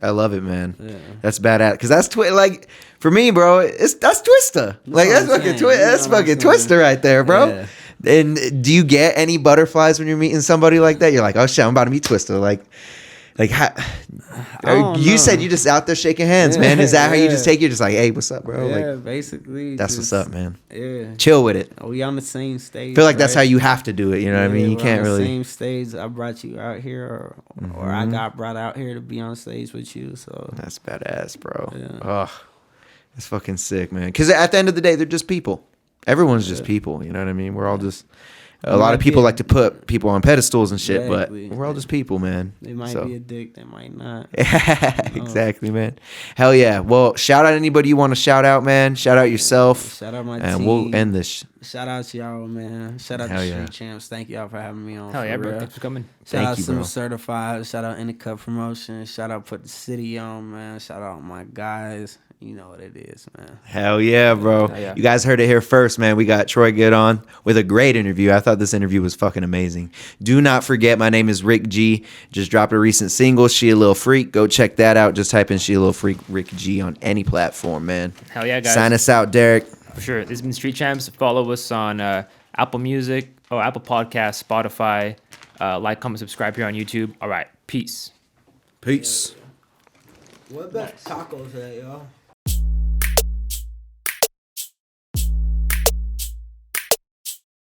I love it, man. Yeah. That's badass. Cause that's like for me, bro. That's Twista. Like that's fucking that's fucking Twista right there, bro. Yeah. And do you get any butterflies when you're meeting somebody like that? You're like, oh shit, I'm about to meet Twista. Like how, you said you just out there shaking hands, man. Is that how you just take? You're just like, hey, what's up, bro? Yeah, like, basically. That's what's up, man. Yeah. Chill with it. We on the same stage. I feel like that's how you have to do it. You know what I mean? You can't really. Same stage. I brought you out here, or I got brought out here to be on stage with you. So that's badass, bro. Yeah. Oh, that's fucking sick, man. Because at the end of the day, they're just people. Everyone's just people. You know what I mean? We're all just. A lot of people like to put people on pedestals and shit, but we're all just people, man. They might be a dick, they might not. Exactly, man. Hell yeah. Well, shout out anybody you want to shout out, man. Shout out yourself. Shout out my team. And we'll end this. Shout out to y'all, man. Shout out to Street Champs. Thank y'all for having me on. Hell yeah, bro. Thanks for coming. Shout out Sim Certified. Shout out In the Cup Promotion. Shout out Put the City on, man. Shout out my guys. You know what it is, man. Hell yeah, bro. Hell yeah. You guys heard it here first, man. We got Troy Good on with a great interview. I thought this interview was fucking amazing. Do not forget, my name is Rick G. Just dropped a recent single, She a Little Freak. Go check that out. Just type in She a Little Freak, Rick G on any platform, man. Hell yeah, guys. Sign us out, Derek. For sure. This has been Street Champs. Follow us on Apple Music, Apple Podcasts, Spotify. Like, comment, subscribe here on YouTube. All right. Peace. Peace. What about tacos at, y'all?